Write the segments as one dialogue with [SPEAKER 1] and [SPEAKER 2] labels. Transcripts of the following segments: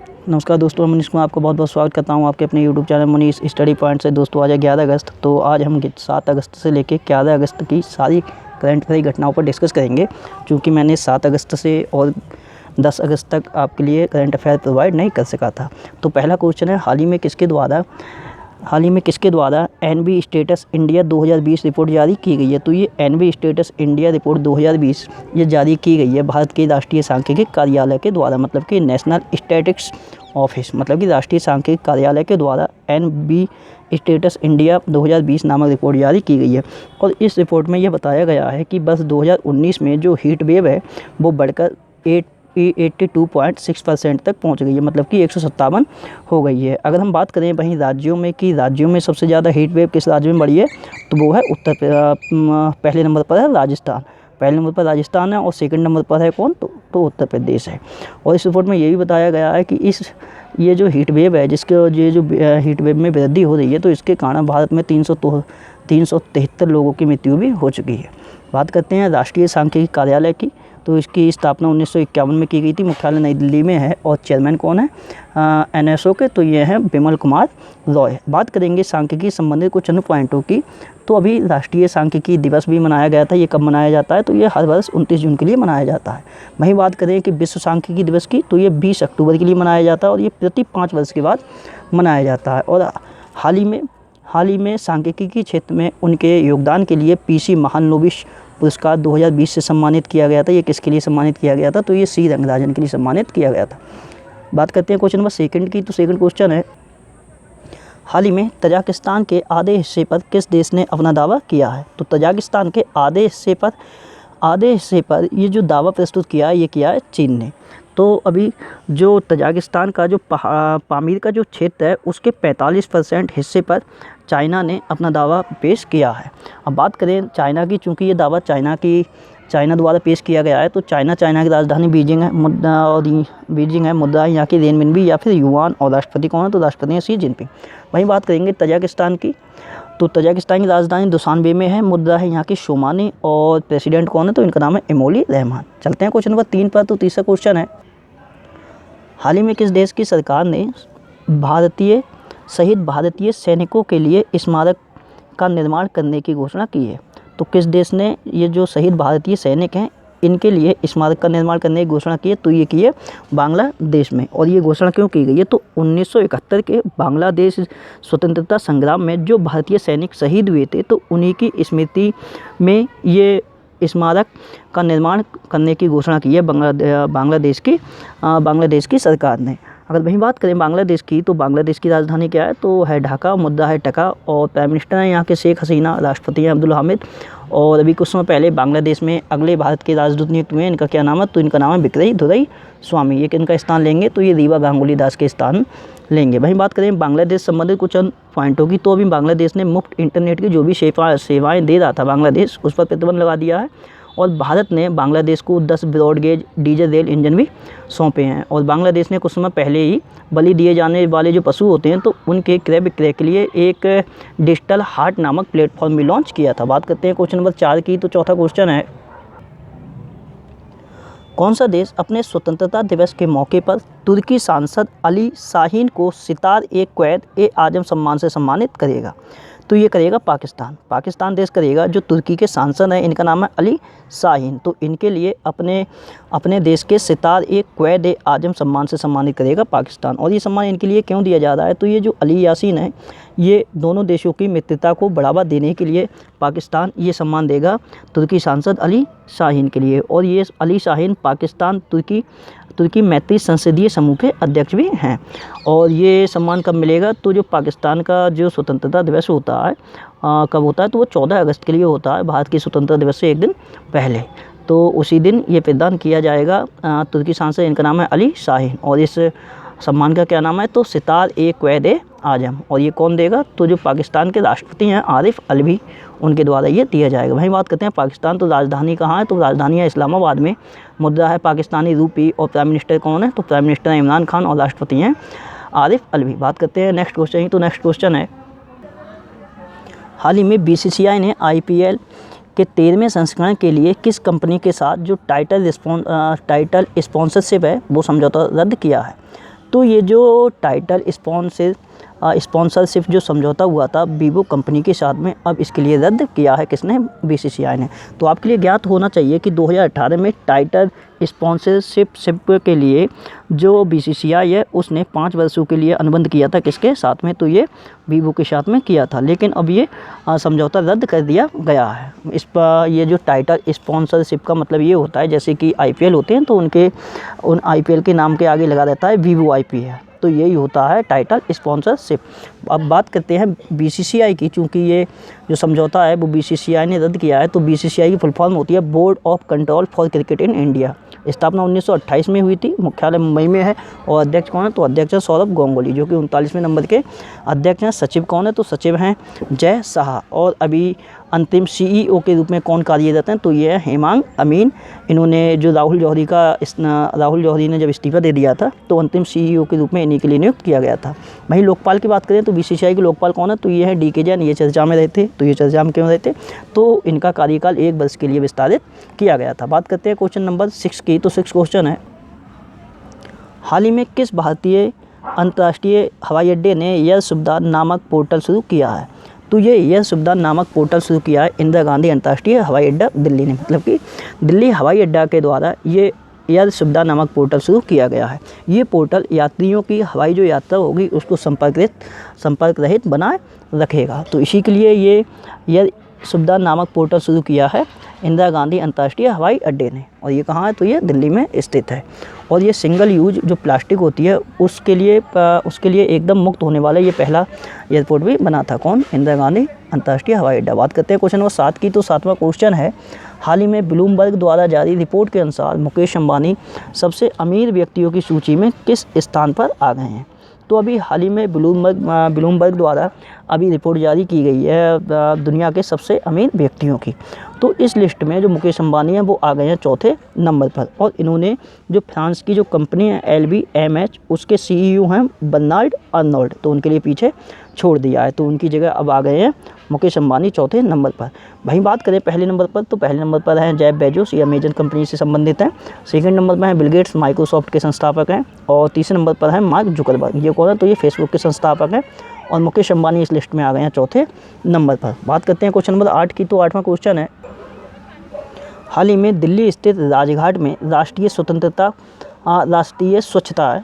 [SPEAKER 1] नमस्कार दोस्तों, मैं मनीष कुमार आपका बहुत बहुत स्वागत करता हूं आपके अपने YouTube channel Manish study point से। दोस्तों आज है 11 अगस्त। तो आज हम 7 अगस्त से लेकर 11 अगस्त की सारी करंट अफेयर घटनाओं पर डिस्कस करेंगे, क्योंकि मैंने 7 अगस्त से और 10 अगस्त तक आपके लिए करंट अफेयर प्रोवाइड नहीं कर सका था। तो पहला क्वेश्चन है, हाल ही में किसके द्वारा एनबी स्टेटस इंडिया 2020 रिपोर्ट जारी की गई है। तो ये एनबी स्टेटस इंडिया रिपोर्ट 2020 ये जारी की गई है भारत के राष्ट्रीय सांख्यिकी कार्यालय के द्वारा, मतलब कि नेशनल स्टैटिस्टिक्स ऑफिस, मतलब कि राष्ट्रीय सांख्यिकी कार्यालय के द्वारा एनबी स्टेटस इंडिया 2020 नामक रिपोर्ट जारी की गई है। और इस रिपोर्ट में यह बताया गया है कि बस 2019 में जो हीट वेव है वो बढ़कर 82.6% तक पहुंच गई है, मतलब कि 157 हो गई है। अगर हम बात करें वहीं राज्यों में कि राज्यों में सबसे ज़्यादा हीट वेव किस राज्य में बढ़ी है, तो वो है पहले नंबर पर है राजस्थान। पहले नंबर पर राजस्थान है और सेकंड नंबर पर है कौन, तो उत्तर प्रदेश है। और इस रिपोर्ट में ये भी बताया गया है कि ये जो हीट वेव है, ये जो हीट वेव में वृद्धि हो रही है, तो इसके कारण भारत में 373 लोगों की मृत्यु भी हो चुकी है। बात करते हैं राष्ट्रीय सांख्यिकी कार्यालय की। तो इसकी स्थापना 1951 में की गई थी, मुख्यालय नई दिल्ली में है और चेयरमैन कौन है एनएसओ के, तो ये हैं बिमल कुमार रॉय। बात करेंगे सांख्यिकी संबंधित कुछ अन्य पॉइंटों की। तो अभी राष्ट्रीय सांख्यिकी दिवस भी मनाया गया था। ये कब मनाया जाता है, तो ये हर वर्ष 29 जून के लिए मनाया जाता है। वहीं बात करें कि विश्व सांख्यिकी दिवस की, तो ये 20 अक्टूबर के लिए मनाया जाता है और ये प्रति 5 वर्ष के बाद मनाया जाता है। और हाल ही में सांख्यिकी के क्षेत्र में उनके योगदान के लिए पीसी महालनोबिस पुरस्कार 2020 से सम्मानित किया गया था। ये किसके लिए सम्मानित किया गया था, तो ये सी रंगराजन के लिए सम्मानित किया गया था। बात करते हैं क्वेश्चन नंबर सेकंड की। तो सेकंड क्वेश्चन है, हाल ही में तजाकिस्तान के आधे हिस्से पर किस देश ने अपना दावा किया है। तो तजाकिस्तान के आधे हिस्से पर ये जो दावा प्रस्तुत किया है, ये किया है चीन ने। तो अभी जो तजाकिस्तान का जो पामीर का जो क्षेत्र है, उसके 45% हिस्से पर चाइना ने अपना दावा पेश किया है। अब बात करें चाइना की, चूँकि ये दावा चाइना द्वारा पेश किया गया है, तो चाइना की राजधानी बीजिंग है, मुद्रा है यहाँ की रेनमिनबी या फिर युआन, और राष्ट्रपति कौन है, तो राष्ट्रपति हैं शी जिनपिंग। वहीं बात करेंगे तजाकिस्तान की। तो तजाकिस्तान की राजधानी दुशानबे में है, मुद्रा है यहाँ की शोमानी, और प्रेसिडेंट कौन है, तो इनका नाम है इमोली रहमान। चलते हैं क्वेश्चन नंबर 3 पर। तो तीसरा क्वेश्चन है, हाल ही में किस देश की सरकार ने शहीद भारतीय सैनिकों के लिए स्मारक का निर्माण करने की घोषणा की है। तो किस देश ने ये जो शहीद भारतीय सैनिक हैं इनके लिए स्मारक का निर्माण करने की घोषणा की है, तो ये की है बांग्लादेश में। और ये घोषणा क्यों की गई है, तो 1971 के बांग्लादेश स्वतंत्रता संग्राम में जो भारतीय सैनिक शहीद हुए थे, तो उन्हीं की स्मृति में ये स्मारक का निर्माण करने की घोषणा की है बांग्लादेश की सरकार ने। अगर वहीं बात करें बांग्लादेश की, तो बांग्लादेश की राजधानी क्या है, तो है ढाका, मुद्रा है टका, और प्राइम मिनिस्टर हैं यहाँ के शेख हसीना, राष्ट्रपति हैं अब्दुल हामिद। और अभी कुछ समय पहले बांग्लादेश में अगले भारत के राजदूत नियुक्त हुए हैं। इनका क्या नाम है, तो इनका नाम है विक्रय दुरई स्वामी। ये किनका स्थान लेंगे, तो ये रीवा गांगुली दास के स्थान लेंगे। वहीं बात करें बांग्लादेश संबंधित कुछ अन्य पॉइंटों की। तो अभी बांग्लादेश ने मुफ्त इंटरनेट की जो भी सेवाएँ दे रहा था बांग्लादेश, उस पर प्रतिबंध लगा दिया है। और भारत ने बांग्लादेश को 10 ब्रॉडगेज डीजल रेल इंजन भी सौंपे हैं। और बांग्लादेश ने कुछ समय पहले ही बलि दिए जाने वाले जो पशु होते हैं, तो उनके क्रय विक्रय के लिए एक डिजिटल हार्ट नामक प्लेटफॉर्म भी लॉन्च किया था। बात करते हैं क्वेश्चन नंबर 4 की। तो चौथा क्वेश्चन है, कौन सा देश अपने स्वतंत्रता दिवस के मौके पर तुर्की सांसद अली शाहीन को सितार-ए-क्वैद-ए-आज़म सम्मान से सम्मानित करेगा। तो ये करेगा पाकिस्तान देश करेगा। जो तुर्की के सांसद हैं इनका नाम है अली शाहीन, तो इनके लिए अपने देश के सितार-ए-क्वैद-ए-आज़म सम्मान से सम्मानित करेगा पाकिस्तान। और ये सम्मान इनके लिए क्यों दिया जा रहा है, तो ये जो अली यासीन है, ये दोनों देशों की मित्रता को बढ़ावा देने के लिए पाकिस्तान ये सम्मान देगा तुर्की सांसद अली शाहीन के लिए। और ये अली शाहीन पाकिस्तान तुर्की मैत्री संसदीय समूह के अध्यक्ष भी हैं। और ये सम्मान कब मिलेगा, तो जो पाकिस्तान का जो स्वतंत्रता दिवस होता है कब होता है, तो वो 14 अगस्त के लिए होता है, भारत की स्वतंत्रता दिवस से एक दिन पहले। तो उसी दिन ये प्रदान किया जाएगा तुर्की सांसद, इनका नाम है अली शाहीन। और इस सम्मान का क्या नाम है, तो सितार-ए-क्वैद-ए-आज़म। और ये कौन देगा, तो जो पाकिस्तान के राष्ट्रपति हैं आरिफ अलवी, उनके द्वारा ये दिया जाएगा। वहीं बात करते हैं पाकिस्तान, तो राजधानी कहाँ है, तो राजधानी है इस्लामाबाद में, मुद्रा है पाकिस्तानी रूपी, और प्राइम मिनिस्टर कौन है, तो प्राइम मिनिस्टर हैं इमरान खान, और राष्ट्रपति हैं आरिफ अलवी। बात करते हैं नेक्स्ट क्वेश्चन की। तो नेक्स्ट क्वेश्चन है, हाल ही में बीसीसीआई ने आईपीएल के 13वें संस्करण के लिए किस कंपनी के साथ जो टाइटल स्पॉन्सरशिप है वो समझौता रद्द किया है। तो ये जो टाइटल स्पॉन्सरशिप जो समझौता हुआ था वीवो कंपनी के साथ में, अब इसके लिए रद्द किया है किसने? बीसीसीआई ने। तो आपके लिए ज्ञात होना चाहिए कि 2018 में टाइटल स्पॉन्सरशिप के लिए जो बीसीसीआई है उसने 5 वर्षों के लिए अनुबंध किया था किसके साथ में? तो ये वीवो के साथ में किया था, लेकिन अब ये समझौता रद्द कर दिया गया है। इस पर ये जो टाइटल स्पॉन्सरशिप का मतलब ये होता है, जैसे कि आईपीएल होते हैं तो उन आईपीएल के नाम के आगे लगा रहता है वीवो आईपीएल, तो यही होता है टाइटल स्पॉन्सरशिप। अब बात करते हैं बीसीसीआई की, चूँकि ये जो समझौता है वो बीसीसीआई ने रद्द किया है, तो बीसीसीआई की फुल फॉर्म होती है board of control for cricket in India. स्थापना 1928 में हुई थी, मुख्यालय मुंबई में है, और अध्यक्ष कौन है? तो अध्यक्ष है सौरभ गांगुली, जो कि 39वें नंबर के अध्यक्ष हैं। सचिव कौन है? तो सचिव हैं जय शाह। और अभी अंतिम सीईओ के रूप में कौन कार्यरत हैं? तो ये है हेमांग अमीन। इन्होंने जो राहुल जौहरी ने जब इस्तीफा दे दिया था तो अंतिम सीईओ के रूप में इन्हीं के लिए नियुक्त किया गया था। वहीं लोकपाल की बात करें तो बीसीसीआई के लोकपाल कौन है? तो ये है डीके जैन। ये चर्चा में रहते, तो ये चर्चा में क्यों रहते? तो इनका कार्यकाल 1 वर्ष के लिए विस्तारित किया गया था। बात करते हैं क्वेश्चन नंबर 6 की। तो 6 क्वेश्चन है, हाल ही में किस भारतीय अंतर्राष्ट्रीय हवाई अड्डे ने एयर सुविधा नामक पोर्टल शुरू किया है? तो ये एयर सुविधा नामक पोर्टल शुरू किया है इंदिरा गांधी अंतर्राष्ट्रीय हवाई अड्डा दिल्ली ने, मतलब कि दिल्ली हवाई अड्डा के द्वारा ये एयर सुविधा नामक पोर्टल शुरू किया गया है। ये पोर्टल यात्रियों की हवाई जो यात्रा होगी उसको संपर्क रहित बनाए रखेगा। तो इसी के लिए ये एयर सुविधा नामक पोर्टल शुरू किया है इंदिरा गांधी अंतर्राष्ट्रीय हवाई अड्डे ने, और ये कहाँ है? तो ये दिल्ली में स्थित है। और ये सिंगल यूज जो प्लास्टिक होती है उसके लिए एकदम मुक्त होने वाला ये पहला एयरपोर्ट भी बना था। कौन? इंदिरा गांधी अंतर्राष्ट्रीय हवाई अड्डा। बात करते हैं क्वेश्चन नंबर 7 की। तो 7वां क्वेश्चन है, हाल ही में ब्लूमबर्ग द्वारा जारी रिपोर्ट के अनुसार मुकेश अंबानी सबसे अमीर व्यक्तियों की सूची में किस स्थान पर आ गए हैं? तो अभी हाल ही में ब्लूमबर्ग द्वारा अभी रिपोर्ट जारी की गई है दुनिया के सबसे अमीर व्यक्तियों की। तो इस लिस्ट में जो मुकेश अंबानी हैं वो आ गए हैं 4थे नंबर पर, और इन्होंने जो फ्रांस की जो कंपनी है LVMH उसके सीईओ हैं बर्नार्ड अर्नोल्ड, तो उनके लिए पीछे छोड़ दिया है, तो उनकी जगह अब आ गए हैं मुकेश अंबानी 4थे नंबर पर। वहीं बात करें पहले नंबर पर, तो पहले नंबर पर हैं जेफ बेजोस, ये अमेजन कंपनी से संबंधित हैं। सेकंड नंबर पर हैं बिल गेट्स, माइक्रोसॉफ्ट के संस्थापक हैं। और तीसरे नंबर पर हैं मार्क जुकरबर्ग, ये कौन है? तो ये फेसबुक के संस्थापक हैं। और मुकेश अंबानी इस लिस्ट में आ गए हैं 4थे नंबर पर। बात करते हैं क्वेश्चन नंबर 8 की। तो 8वां क्वेश्चन है, हाल ही में दिल्ली स्थित राजघाट में राष्ट्रीय स्वच्छता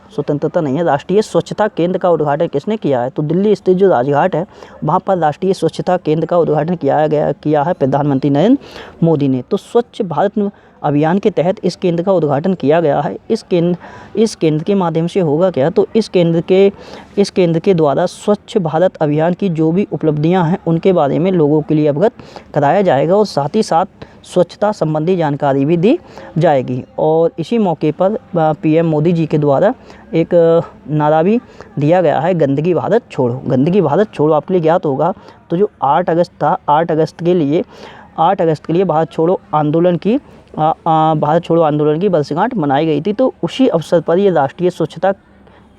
[SPEAKER 1] केंद्र का उद्घाटन किसने किया है? तो दिल्ली स्थित जो राजघाट है वहाँ पर राष्ट्रीय स्वच्छता केंद्र का उद्घाटन किया है प्रधानमंत्री नरेंद्र मोदी ने। तो स्वच्छ भारत अभियान के तहत इस केंद्र का उद्घाटन किया गया है। इस केंद्र के माध्यम से होगा क्या? तो इस केंद्र के द्वारा स्वच्छ भारत अभियान की जो भी उपलब्धियां हैं उनके बारे में लोगों के लिए अवगत कराया जाएगा, और साथ ही साथ स्वच्छता संबंधी जानकारी भी दी जाएगी। और इसी मौके पर पीएम मोदी जी के द्वारा एक नारा भी दिया गया है, गंदगी भारत छोड़ो। गंदगी भारत छोड़ो आपके लिए ज्ञात होगा। तो जो 8 अगस्त था, 8 अगस्त के लिए भारत छोड़ो आंदोलन की वर्षगांठ मनाई गई थी। तो उसी अवसर पर ये राष्ट्रीय स्वच्छता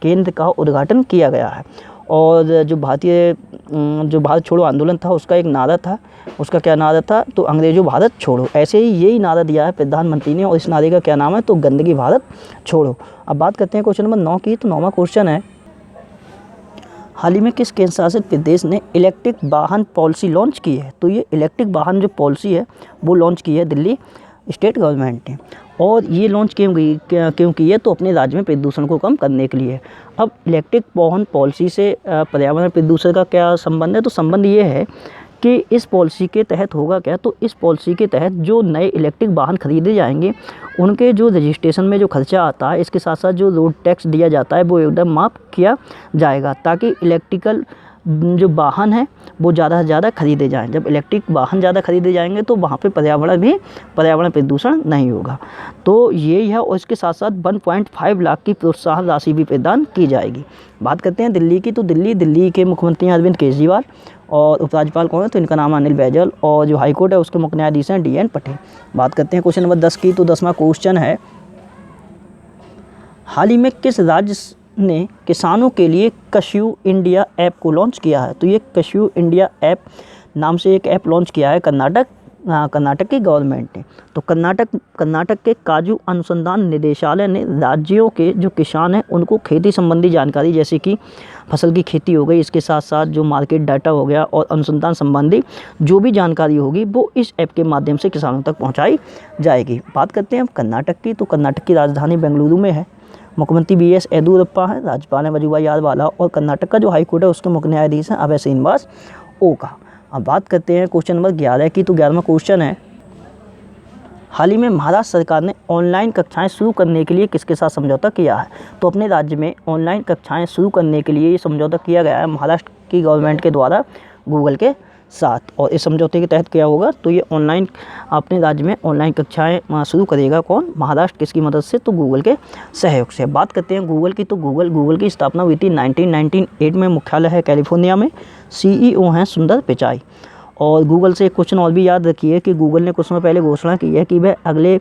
[SPEAKER 1] केंद्र का उद्घाटन किया गया है। और जो भारत छोड़ो आंदोलन था उसका एक नारा था, उसका क्या नारा था? तो अंग्रेजों भारत छोड़ो। ऐसे ही यही नारा दिया है प्रधानमंत्री ने, और इस नारे का क्या नाम है? तो गंदगी भारत छोड़ो। अब बात करते हैं क्वेश्चन नंबर 9 की। तो 9वां क्वेश्चन है, हाल ही में किस केंद्र शासित प्रदेश ने इलेक्ट्रिक वाहन पॉलिसी लॉन्च की है? तो ये इलेक्ट्रिक वाहन जो पॉलिसी है वो लॉन्च की है दिल्ली स्टेट गवर्नमेंट ने। और ये लॉन्च क्यों की है? तो अपने राज्य में प्रदूषण को कम करने के लिए। अब इलेक्ट्रिक वाहन पॉलिसी से पर्यावरण प्रदूषण का क्या संबंध है? तो संबंध ये है कि इस पॉलिसी के तहत होगा क्या? तो इस पॉलिसी के तहत जो नए इलेक्ट्रिक वाहन खरीदे जाएंगे उनके जो रजिस्ट्रेशन में जो खर्चा आता है, इसके साथ साथ जो रोड टैक्स दिया जाता है वो एकदम माफ़ किया जाएगा, ताकि इलेक्ट्रिकल जो वाहन है वो ज़्यादा से ज़्यादा खरीदे जाएँ। जब इलेक्ट्रिक वाहन ज़्यादा खरीदे जाएंगे तो वहाँ पे पर्यावरण प्रदूषण नहीं होगा। तो यही है, और इसके साथ साथ 1.5 लाख की प्रोत्साहन राशि भी प्रदान की जाएगी। बात करते हैं दिल्ली की। तो दिल्ली के मुख्यमंत्री अरविंद केजरीवाल, और उपराज्यपाल कौन है? तो इनका नाम है अनिल बैजल, और जो हाईकोर्ट है उसके मुख्य न्यायाधीश हैं DN पटेल। बात करते हैं क्वेश्चन नंबर 10 की। तो 10वां क्वेश्चन है, हाल ही में किस राज्य ने किसानों के लिए कश्यू इंडिया ऐप को लॉन्च किया है? तो ये कश्यू इंडिया ऐप नाम से एक ऐप लॉन्च किया है कर्नाटक कर्नाटक की गवर्नमेंट ने। तो कर्नाटक के काजू अनुसंधान निदेशालय ने राज्यों के जो किसान हैं उनको खेती संबंधी जानकारी जैसे कि फसल की खेती हो गई, इसके साथ साथ जो मार्केट डाटा हो गया और अनुसंधान संबंधी जो भी जानकारी होगी वो इस ऐप के माध्यम से किसानों तक पहुंचाई जाएगी। बात करते हैं अब कर्नाटक की, तो कर्नाटक की राजधानी बेंगलुरु में है। मुख्यमंत्री BS येदियुरप्पा है, राज्यपाल है वजुभाई वाला, और कर्नाटक का जो हाईकोर्ट है उसके मुख्य न्यायाधीश हैं अभय श्रीनिवास ओका। अब बात करते हैं क्वेश्चन नंबर 11 की, तो 11वां क्वेश्चन है, हाल ही में महाराष्ट्र सरकार ने ऑनलाइन कक्षाएं शुरू करने के लिए किसके साथ समझौता किया है? तो अपने राज्य में ऑनलाइन कक्षाएं शुरू करने के लिए ये समझौता किया गया है महाराष्ट्र की गवर्नमेंट के द्वारा गूगल के साथ। और इस समझौते के तहत क्या होगा, तो ये ऑनलाइन अपने राज्य में ऑनलाइन कक्षाएं शुरू करेगा कौन? महाराष्ट्र। किसकी मदद से? तो गूगल के सहयोग से। बात करते हैं गूगल की, तो गूगल की स्थापना हुई थी 1998 में, मुख्यालय है कैलिफोर्निया में, CEO हैं सुंदर पिचाई। और गूगल से एक क्वेश्चन और भी याद रखिए कि गूगल ने कुछ समय पहले घोषणा की है कि वह अगले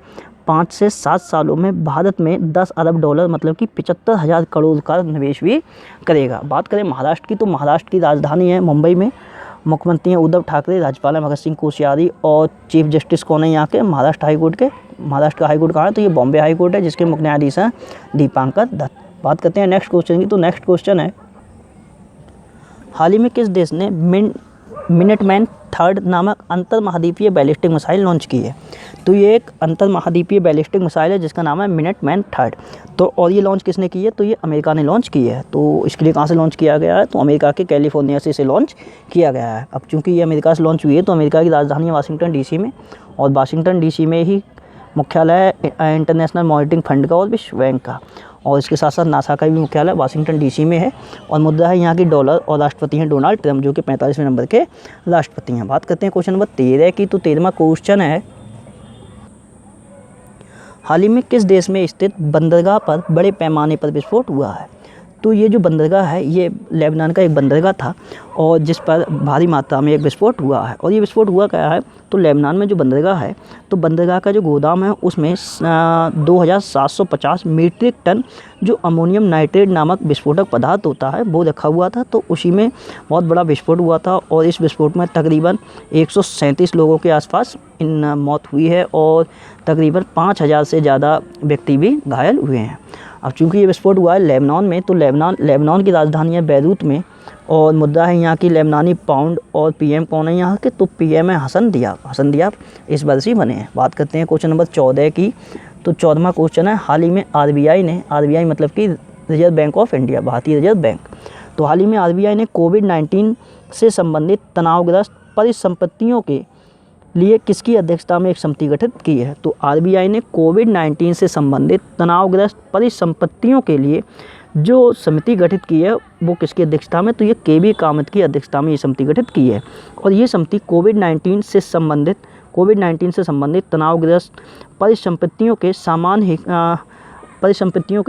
[SPEAKER 1] 5 से 7 सालों में भारत में 10 अरब डॉलर मतलब कि 75,000 करोड़ का निवेश भी करेगा। बात करें महाराष्ट्र की, तो महाराष्ट्र की राजधानी है मुंबई में, मुख्यमंत्री हैं उद्धव ठाकरे, राज्यपाल हैं भगत सिंह कोश्यारी, और चीफ जस्टिस कौन है यहाँ के? महाराष्ट्र हाईकोर्ट के। महाराष्ट्र का हाईकोर्ट कहाँ है? तो ये बॉम्बे हाईकोर्ट है, जिसके मुख्य न्यायाधीश हैं दीपांकर दत्त। बात करते हैं नेक्स्ट क्वेश्चन की, तो नेक्स्ट क्वेश्चन है, हाल ही में किस देश ने मिनटमैन थर्ड नामक अंतर महाद्वीपीय बैलिस्टिक मिसाइल लॉन्च की है? तो ये एक अंतर महाद्वीपीय बैलिस्टिक मिसाइल है जिसका नाम है मिनटमैन थर्ड। तो और ये लॉन्च किसने की है? तो ये अमेरिका ने लॉन्च की है। तो इसके लिए कहाँ से लॉन्च किया गया है? तो अमेरिका के कैलिफोर्निया से इसे लॉन्च किया गया है। अब चूँकि ये अमेरिका से लॉन्च हुई है तो अमेरिका की राजधानी है वाशिंगटन DC में, और वाशिंगटन DC में ही मुख्यालय है इंटरनेशनल मॉनिटरिंग फंड का और विश्व बैंक का, और इसके साथ साथ नासा का भी मुख्यालय वाशिंगटन DC में है। और मुद्रा है यहाँ की डॉलर, और राष्ट्रपति हैं डोनाल्ड ट्रंप जो कि 45वें नंबर के राष्ट्रपति हैं। बात करते हैं क्वेश्चन नंबर 13 की, तो 13वां क्वेश्चन है, हाल ही में किस देश में स्थित बंदरगाह पर बड़े पैमाने पर विस्फोट हुआ है? तो ये जो बंदरगाह है ये लेबनान का एक बंदरगाह था और जिस पर भारी मात्रा में एक विस्फोट हुआ है। और ये विस्फोट हुआ क्या है, तो लेबनान में जो बंदरगाह है तो बंदरगाह का जो गोदाम है उसमें 2750 मीट्रिक टन जो अमोनियम नाइट्रेट नामक विस्फोटक पदार्थ होता है वो रखा हुआ था। तो उसी में बहुत बड़ा विस्फोट हुआ था और इस विस्फोट में तकरीबन 137 लोगों के आसपास मौत हुई है और तकरीबन 5000 से ज़्यादा व्यक्ति भी घायल हुए हैं। अब चूँकि ये विस्फोट हुआ है लेबनान में, तो लेबनान की राजधानी है बैरूत में, और मुद्रा है यहाँ की लेबनानी पाउंड, और PM कौन है यहाँ के, तो PM है हसन दियाब इस वर्ष बने हैं। बात करते हैं क्वेश्चन नंबर 14 की, तो 14वां क्वेश्चन है, हाल ही में RBI मतलब कि रिजर्व बैंक ऑफ इंडिया, भारतीय रिजर्व बैंक, तो हाल ही में RBI ने कोविड-19 से संबंधित तनावग्रस्त परिसंपत्तियों के लिए किसकी अध्यक्षता में एक समिति गठित की है? तो RBI ने कोविड-19 से संबंधित तनावग्रस्त परिसंपत्तियों के लिए जो समिति गठित की है वो किसकी अध्यक्षता में, तो ये KB कामत की अध्यक्षता में ये समिति गठित की है। और ये समिति कोविड-19 से संबंधित तनावग्रस्त परिसंपत्तियों के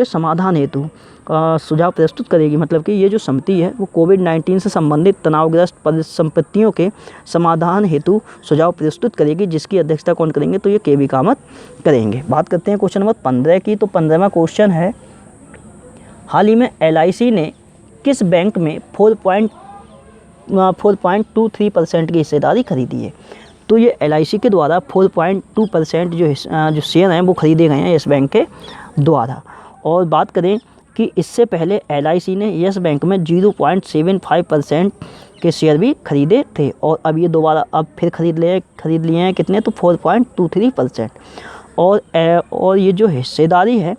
[SPEAKER 1] समाधान हेतु सुझाव प्रस्तुत करेगी। मतलब कि ये जो समिति है वो कोविड-19 से संबंधित तनावग्रस्त परिसंपत्तियों के समाधान हेतु सुझाव प्रस्तुत करेगी, जिसकी अध्यक्षता कौन करेंगे, तो ये KB कामत करेंगे। बात करते हैं क्वेश्चन नंबर 15 की, तो 15वां क्वेश्चन है, हाल ही में LIC ने किस बैंक में 4.23% की हिस्सेदारी खरीदी है? तो ये LIC के द्वारा 4.2% जो शेयर हैं वो खरीदे गए हैं यस बैंक के द्वारा। और बात करें कि इससे पहले LIC ने यस बैंक में 0.75% के शेयर भी खरीदे थे, और अब ये दोबारा अब फिर खरीद लिए हैं कितने, तो 4.23%। और ये जो हिस्सेदारी है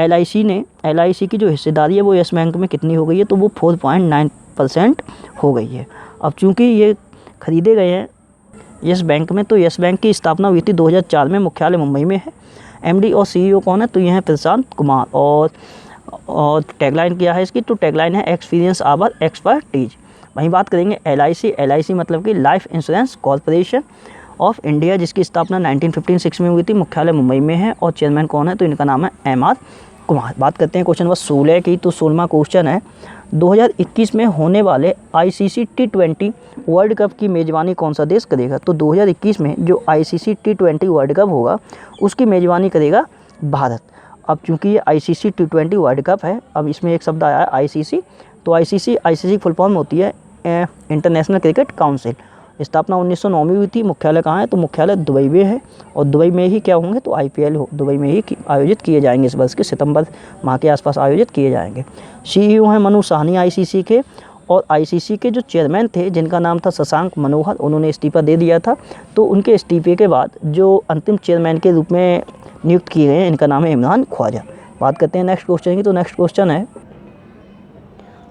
[SPEAKER 1] LIC की जो हिस्सेदारी है वो यस बैंक में कितनी हो गई है, तो वो 4.9% हो गई है। अब चूँकि ये खरीदे गए हैं यस बैंक में, तो यस बैंक की स्थापना हुई थी 2004 में, मुख्यालय मुंबई में है। MD और CEO कौन है, तो ये हैं प्रशांत कुमार। और टैगलाइन क्या है इसकी, तो टैगलाइन है एक्सपीरियंस आवर एक्सपर्टीज। वहीं बात करेंगे LIC मतलब कि life insurance corporation of India, जिसकी स्थापना 1956 में हुई थी, मुख्यालय मुंबई में है, और चेयरमैन कौन है, तो इनका नाम है MR कुमार। बात करते हैं क्वेश्चन नंबर 16 की, तो 16वां क्वेश्चन है, 2021 में होने वाले ICC T20 वर्ल्ड कप की मेज़बानी कौन सा देश करेगा? तो 2021 में जो ICC T20 वर्ल्ड कप होगा उसकी मेज़बानी करेगा भारत। अब चूँकि ये ICC T20 वर्ल्ड कप है, अब इसमें एक शब्द आया है ICC, तो ICC फुल फॉर्म होती है इंटरनेशनल क्रिकेट काउंसिल, स्थापना 1909 में हुई थी। मुख्यालय कहाँ है? तो मुख्यालय दुबई में है और दुबई में ही क्या होंगे? तो IPL दुबई में ही आयोजित किए जाएंगे। इस वर्ष के सितंबर माह के आसपास आयोजित किए जाएंगे। CEO हैं मनु साहनी ICC के, और ICC के जो चेयरमैन थे जिनका नाम था शशांक मनोहर, उन्होंने इस्तीफा दे दिया था। तो उनके इस्तीफे के बाद जो अंतिम चेयरमैन के रूप में नियुक्त किए गए हैं, इनका नाम है इमरान ख्वाजा। बात करते हैं नेक्स्ट क्वेश्चन की। तो नेक्स्ट क्वेश्चन है,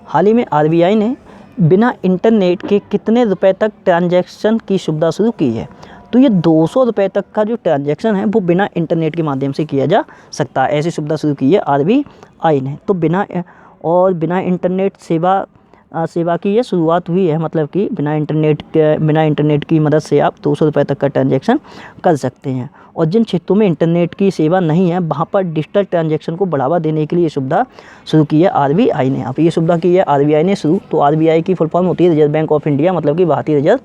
[SPEAKER 1] हाल ही में RBI ने बिना इंटरनेट के कितने रुपए तक ट्रांजैक्शन की सुविधा शुरू की है? तो ये 200 रुपये तक का जो ट्रांजैक्शन है वो बिना इंटरनेट के माध्यम से किया जा सकता है। ऐसी सुविधा शुरू की है RBI ने। तो बिना इंटरनेट सेवा की ये शुरुआत हुई है, मतलब कि बिना इंटरनेट की मदद से आप 200 रुपये तक का ट्रांजैक्शन कर सकते हैं। और जिन क्षेत्रों में इंटरनेट की सेवा नहीं है वहाँ पर डिजिटल ट्रांजैक्शन को बढ़ावा देने के लिए ये सुविधा शुरू की है RBI ने। अब ये सुविधा की है RBI ने शुरू। तो RBI की फुल फॉर्म होती है रिजर्व बैंक ऑफ इंडिया, मतलब कि भारतीय रिजर्व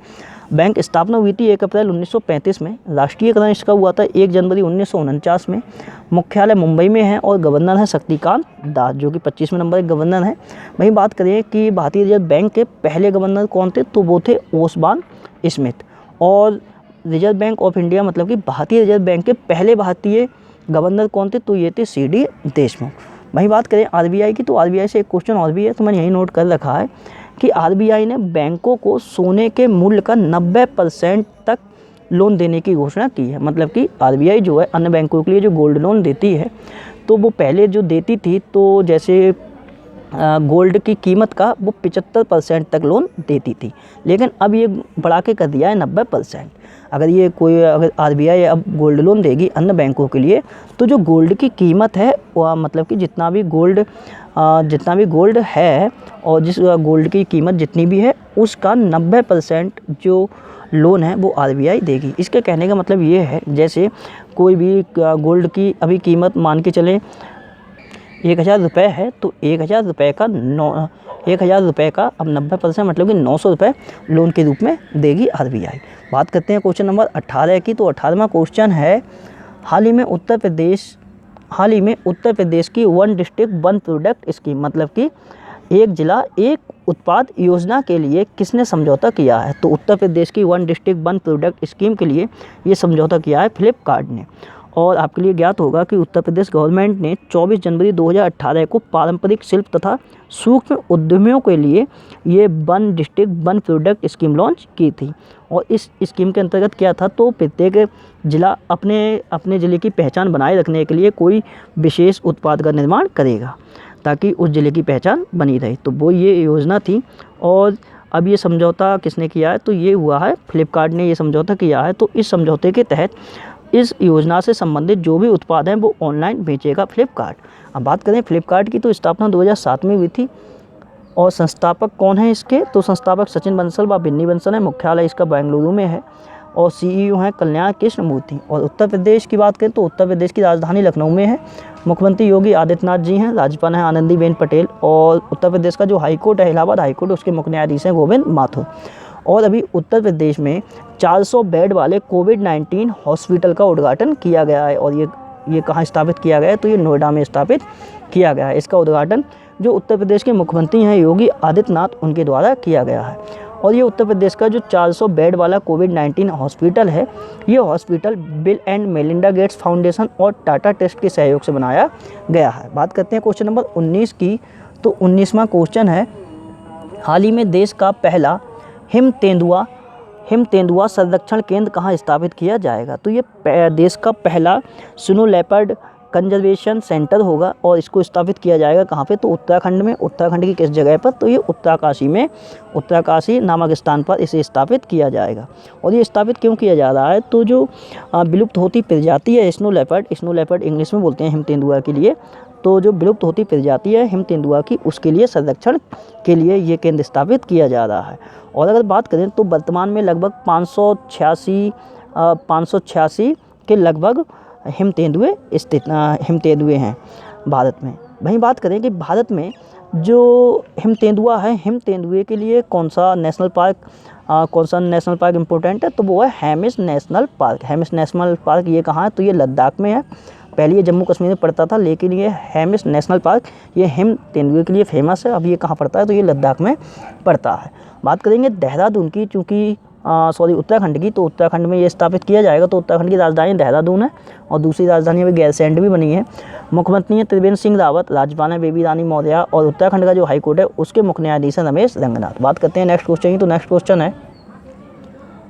[SPEAKER 1] बैंक। स्थापना हुई थी 1 अप्रैल 1935 में। राष्ट्रीयकरण इसका हुआ था 1 जनवरी 1949 में। मुख्यालय मुंबई में है और गवर्नर है शक्तिकांत दास, जो कि 25वें नंबर के गवर्नर हैं। वहीं बात करें कि भारतीय रिजर्व बैंक के पहले गवर्नर कौन थे? तो वो थे ओसबान स्मिथ। और रिजर्व बैंक ऑफ इंडिया, मतलब कि भारतीय रिजर्व बैंक के पहले भारतीय गवर्नर कौन थे? तो ये थे CD देशमुख। वहीं बात करें RBI की, तो RBI से एक क्वेश्चन और भी है, तो मैंने यही नोट कर रखा है कि RBI ने बैंकों को सोने के मूल्य का 90% तक लोन देने की घोषणा की है। मतलब कि RBI जो है अन्य बैंकों के लिए जो गोल्ड लोन देती है, तो वो पहले जो देती थी, तो जैसे गोल्ड की कीमत का वो 75% तक लोन देती थी, लेकिन अब ये बढ़ा के कर दिया है 90%। अगर RBI अब गोल्ड लोन देगी अन्य बैंकों के लिए, तो जो गोल्ड की कीमत है वह, मतलब कि जितना भी गोल्ड है और जिस गोल्ड की कीमत जितनी भी है उसका 90% जो लोन है वो RBI देगी। इसके कहने का मतलब ये है, जैसे कोई भी गोल्ड की अभी कीमत मान के चलें 1000 रुपये है, तो 1000 रुपये का 1000 रुपये का अब 90% मतलब कि 900 रुपये लोन के रूप में देगी RBI। बात करते हैं क्वेश्चन नंबर 18 की। तो 18वां क्वेश्चन है, हाल ही में उत्तर प्रदेश की 1 डिस्ट्रिक्ट 1 प्रोडक्ट स्कीम, मतलब कि एक जिला एक उत्पाद योजना के लिए किसने समझौता किया है? तो उत्तर प्रदेश की 1 डिस्ट्रिक्ट 1 प्रोडक्ट स्कीम के लिए ये समझौता किया है फ्लिपकार्ट ने। और आपके लिए ज्ञात होगा कि उत्तर प्रदेश गवर्नमेंट ने 24 जनवरी 2018 को पारंपरिक शिल्प तथा सूक्ष्म उद्यमियों के लिए ये 1 डिस्ट्रिक्ट 1 प्रोडक्ट स्कीम लॉन्च की थी। और इस स्कीम के अंतर्गत क्या था? तो प्रत्येक जिला अपने ज़िले की पहचान बनाए रखने के लिए कोई विशेष उत्पाद का निर्माण करेगा ताकि उस ज़िले की पहचान बनी रहे। तो वो ये योजना थी। और अब ये समझौता किसने किया है? तो ये हुआ है फ्लिपकार्ट ने ये समझौता किया है। तो इस समझौते के तहत इस योजना से संबंधित जो भी उत्पाद हैं वो ऑनलाइन बेचेगा फ्लिपकार्ट। अब बात करें फ्लिपकार्ट की, तो स्थापना 2007 में हुई थी। और संस्थापक कौन है इसके? तो संस्थापक सचिन बंसल व बिन्नी बंसल है। मुख्यालय इसका बेंगलुरु में है और CEO हैं कल्याण कृष्ण मूर्ति। और उत्तर प्रदेश की बात करें तो उत्तर प्रदेश की राजधानी लखनऊ में है। मुख्यमंत्री योगी आदित्यनाथ जी हैं। राज्यपाल हैं आनंदीबेन पटेल। और उत्तर प्रदेश का जो हाईकोर्ट है इलाहाबाद हाईकोर्ट, उसके मुख्य न्यायाधीश हैं गोविंद माथुर। और अभी उत्तर प्रदेश में 400 बेड वाले कोविड-19 हॉस्पिटल का उद्घाटन किया गया है। और ये कहाँ स्थापित किया गया है? तो ये नोएडा में स्थापित किया गया है। इसका उद्घाटन जो उत्तर प्रदेश के मुख्यमंत्री हैं योगी आदित्यनाथ, उनके द्वारा किया गया है। और ये उत्तर प्रदेश का जो 400 बेड वाला कोविड-19 हॉस्पिटल है, ये hospital bill and Melinda Gates foundation और टाटा ट्रस्ट के सहयोग से बनाया गया है। बात करते हैं क्वेश्चन नंबर 19 की। तो 19वां क्वेश्चन है, हाल ही में देश का पहला हिम तेंदुआ संरक्षण केंद्र कहाँ स्थापित किया जाएगा? तो ये देश का पहला स्नो लेपर्ड कंजर्वेशन सेंटर होगा। और इसको स्थापित किया जाएगा कहाँ पे? तो उत्तराखंड में। उत्तराखंड की किस जगह पर? तो ये उत्तराकाशी नामक स्थान पर इसे स्थापित किया जाएगा। और ये स्थापित क्यों किया जा रहा है? तो जो विलुप्त होती प्रजाति है स्नो लेपर्ड इंग्लिश में बोलते हैं हिम तेंदुआ के लिए, तो जो विलुप्त होती प्रजाति है हिम तेंदुआ की, उसके लिए संरक्षण के लिए ये केंद्र स्थापित किया जा रहा है। और अगर बात करें तो वर्तमान में लगभग 586 के लगभग हिम तेंदुए हैं भारत में। वहीं बात करें कि भारत में जो हिम तेंदुआ है, हिम तेंदुए के लिए कौन सा नेशनल पार्क इम्पोर्टेंट है? तो वो है Hemis national park. Hemis national park ये कहाँ है? तो ये लद्दाख में है। पहले ये जम्मू कश्मीर में पड़ता था, लेकिन ये हेमिस नेशनल पार्क ये हिम तेंदुए के लिए फेमस है। अब ये कहाँ पड़ता है? तो ये लद्दाख में पड़ता है। बात करेंगे देहरादून की, चूँकि उत्तराखंड की, तो उत्तराखंड में ये स्थापित किया जाएगा। तो उत्तराखंड की राजधानी देहरादून है और दूसरी राजधानी अभी गैरसैंण भी बनी है। मुख्यमंत्री हैं त्रिवेंद्र सिंह रावत, राज्यपाल हैं बेबी रानी मौर्य और उत्तराखंड का जो हाईकोर्ट है उसके मुख्य न्यायाधीश हैं रमेश रंगनाथ। बात करते हैं नेक्स्ट क्वेश्चन की। तो नेक्स्ट क्वेश्चन है,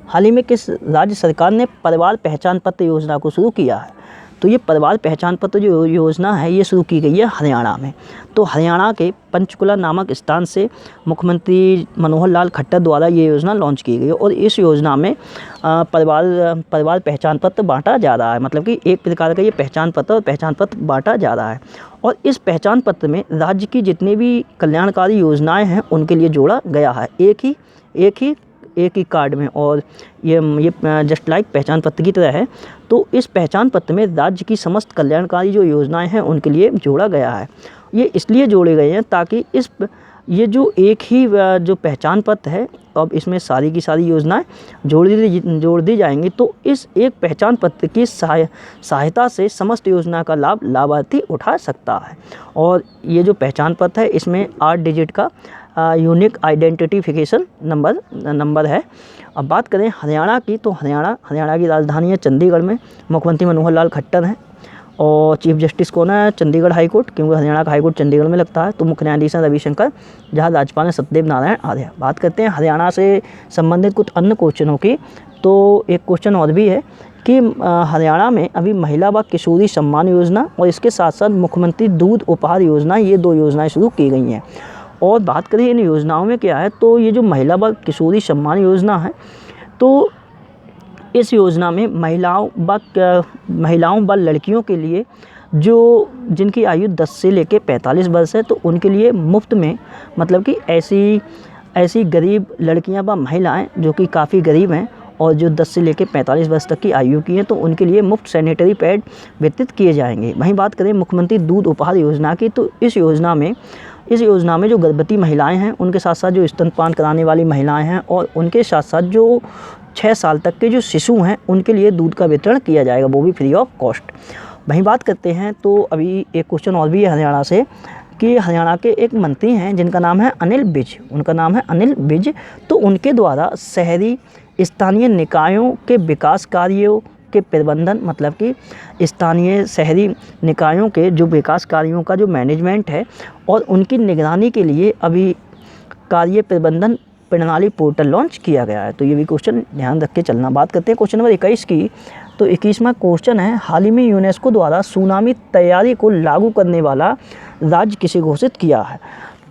[SPEAKER 1] हाल ही में किस राज्य सरकार ने परिवार पहचान पत्र योजना को शुरू किया है? तो ये परिवार पहचान पत्र जो योजना है ये शुरू की गई है हरियाणा में। तो हरियाणा के पंचकुला नामक स्थान से मुख्यमंत्री मनोहर लाल खट्टर द्वारा ये योजना लॉन्च की गई है और इस योजना में परिवार पहचान पत्र बांटा जा रहा है। मतलब कि एक प्रकार का ये पहचान पत्र बांटा जा रहा है और इस पहचान पत्र में राज्य की जितनी भी कल्याणकारी योजनाएँ हैं उनके लिए जोड़ा गया है एक ही कार्ड में। और ये जस्ट लाइक पहचान पत्र की तरह है। तो इस पहचान पत्र में राज्य की समस्त कल्याणकारी जो योजनाएं हैं उनके लिए जोड़ा गया है। ये इसलिए जोड़े गए हैं ताकि ये जो एक ही जो पहचान पत्र है, अब इसमें सारी की सारी योजनाएं जोड़ दी जाएंगी। तो इस एक पहचान पत्र की सहायता से समस्त योजना का लाभ लाभार्थी उठा सकता है। और ये जो पहचान पत्र है इसमें 8 डिजिट का यूनिक आइडेंटिफिकेशन नंबर है। अब बात करें हरियाणा की, तो हरियाणा की राजधानी है चंडीगढ़ में। मुख्यमंत्री मनोहर लाल खट्टर हैं और चीफ जस्टिस कौन है? चंडीगढ़ हाई कोर्ट, क्योंकि हरियाणा का हाई कोर्ट चंडीगढ़ में लगता है। तो मुख्य न्यायाधीश हैं रविशंकर, जहाँ राज्यपाल हैं सत्यदेव नारायण आर्य। बात करते हैं हरियाणा से संबंधित कुछ अन्य क्वेश्चनों की। तो एक क्वेश्चन और भी है कि हरियाणा में अभी महिला व किशोरी सम्मान योजना और इसके साथ साथ मुख्यमंत्री दूध उपहार योजना, ये 2 योजनाएँ शुरू की गई हैं। और बात करें इन योजनाओं में क्या है, तो ये जो महिला व किशोरी सम्मान योजना है, तो इस योजना में महिलाओं व लड़कियों के लिए जिनकी आयु 10 से लेकर 45 वर्ष है, तो उनके लिए मुफ्त में, मतलब कि ऐसी गरीब लड़कियां व महिलाएं जो कि काफ़ी गरीब हैं और जो 10 से लेकर 45 वर्ष तक की आयु की हैं, तो उनके लिए मुफ्त सैनिटरी पैड वितरित किए जाएंगे। वहीं बात करें मुख्यमंत्री दूध उपहार योजना की, तो इस योजना में जो गर्भवती महिलाएं हैं उनके साथ साथ जो स्तनपान कराने वाली महिलाएं हैं और उनके साथ साथ जो 6 साल तक के जो शिशु हैं उनके लिए दूध का वितरण किया जाएगा, वो भी फ्री ऑफ कॉस्ट। वहीं बात करते हैं तो अभी एक क्वेश्चन और भी है हरियाणा से कि हरियाणा के एक मंत्री हैं जिनका नाम है अनिल विज। तो उनके द्वारा शहरी स्थानीय निकायों के विकास कार्यों के प्रबंधन, मतलब कि स्थानीय शहरी निकायों के जो विकास कार्यों का जो मैनेजमेंट है और उनकी निगरानी के लिए अभी कार्य प्रबंधन प्रणाली पोर्टल लॉन्च किया गया है। तो ये भी क्वेश्चन ध्यान रख के चलना। बात करते हैं क्वेश्चन नंबर 21 की। तो 21वां क्वेश्चन है, हाल ही में यूनेस्को द्वारा सुनामी तैयारी को लागू करने वाला राज्य किसे घोषित किया है?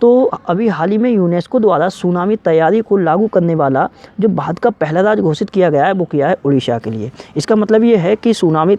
[SPEAKER 1] तो अभी हाल ही में यूनेस्को द्वारा सुनामी तैयारी को लागू करने वाला जो भारत का पहला राज्य घोषित किया गया है वो किया है उड़ीसा के लिए। इसका मतलब ये है कि सुनामी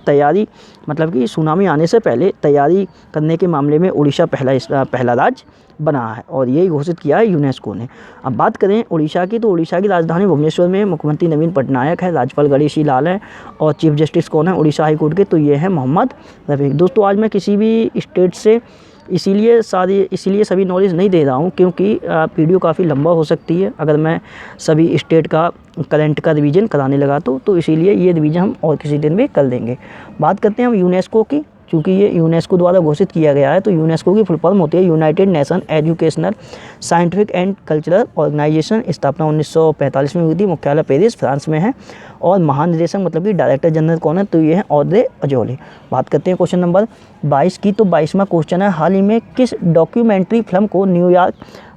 [SPEAKER 1] आने से पहले तैयारी करने के मामले में उड़ीसा पहला राज्य बना है और यही घोषित किया है यूनेस्को ने। अब बात करें उड़ीसा की, तो उड़ीसा की राजधानी भुवनेश्वर में मुख्यमंत्री नवीन पटनायक है, राज्यपाल गणेशी लाल है और चीफ जस्टिस कौन है उड़ीसा हाई कोर्ट के? तो ये है मोहम्मद रफीक। दोस्तों आज मैं किसी भी स्टेट से इसीलिए सभी नॉलेज नहीं दे रहा हूँ क्योंकि वीडियो काफ़ी लंबा हो सकती है अगर मैं सभी स्टेट का करंट का रिवीजन कराने लगा तो इसीलिए ये रिवीजन हम और किसी दिन भी कर देंगे। बात करते हैं हम यूनेस्को की, क्योंकि ये यूनेस्को द्वारा घोषित किया गया है। तो यूनेस्को की फुल फॉर्म होती है United Nation Educational Scientific and Cultural Organisation. स्थापना 1945 में हुई थी, मुख्यालय पेरिस फ्रांस में है और महानिदेशक मतलब कि डायरेक्टर जनरल कौन है? तो ये है ऑड्रे अजौले। बात करते हैं क्वेश्चन नंबर 22 की। तो 22वां क्वेश्चन है, हाल ही में किस डॉक्यूमेंट्री फिल्म को न्यूयॉर्क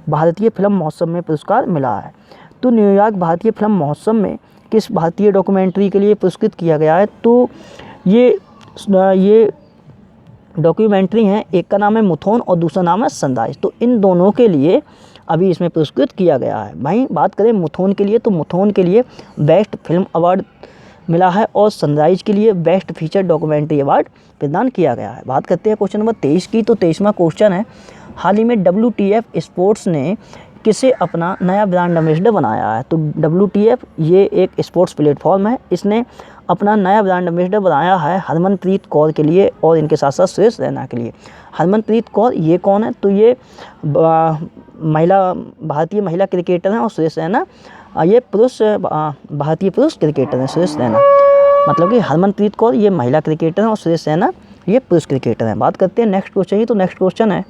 [SPEAKER 1] भारतीय फिल्म महोत्सव में पुरस्कार मिला है? तो न्यूयॉर्क भारतीय फिल्म महोत्सव में किस भारतीय डॉक्यूमेंट्री के लिए पुरस्कृत किया गया है? तो ये डॉक्यूमेंट्री हैं, एक का नाम है मुथोन और दूसरा नाम है सनराइज। तो इन दोनों के लिए अभी इसमें पुरस्कृत किया गया है। भाई बात करें मुथोन के लिए, तो मुथोन के लिए बेस्ट फिल्म अवार्ड मिला है और सनराइज के लिए बेस्ट फीचर डॉक्यूमेंट्री अवार्ड प्रदान किया गया है। बात करते हैं क्वेश्चन नंबर 23 की। तो 23वां क्वेश्चन है, हाल ही में WTF स्पोर्ट्स ने किसे अपना नया ब्रांड एम्बेसडर बनाया है? तो WTF ये एक स्पोर्ट्स प्लेटफॉर्म है, इसने अपना नया ब्रांड एम्बेसडर बनाया है हरमनप्रीत कौर के लिए और इनके साथ साथ सुरेश रैना के लिए। हरमनप्रीत कौर ये कौन है? तो ये भारतीय महिला क्रिकेटर हैं और सुरेश रैना ये भारतीय पुरुष क्रिकेटर हैं। सुरेश रैना मतलब कि हरमनप्रीत कौर ये महिला क्रिकेटर हैं और सुरेश रैना ये पुरुष क्रिकेटर हैं। बात करते हैं नेक्स्ट क्वेश्चन की। तो नेक्स्ट क्वेश्चन है,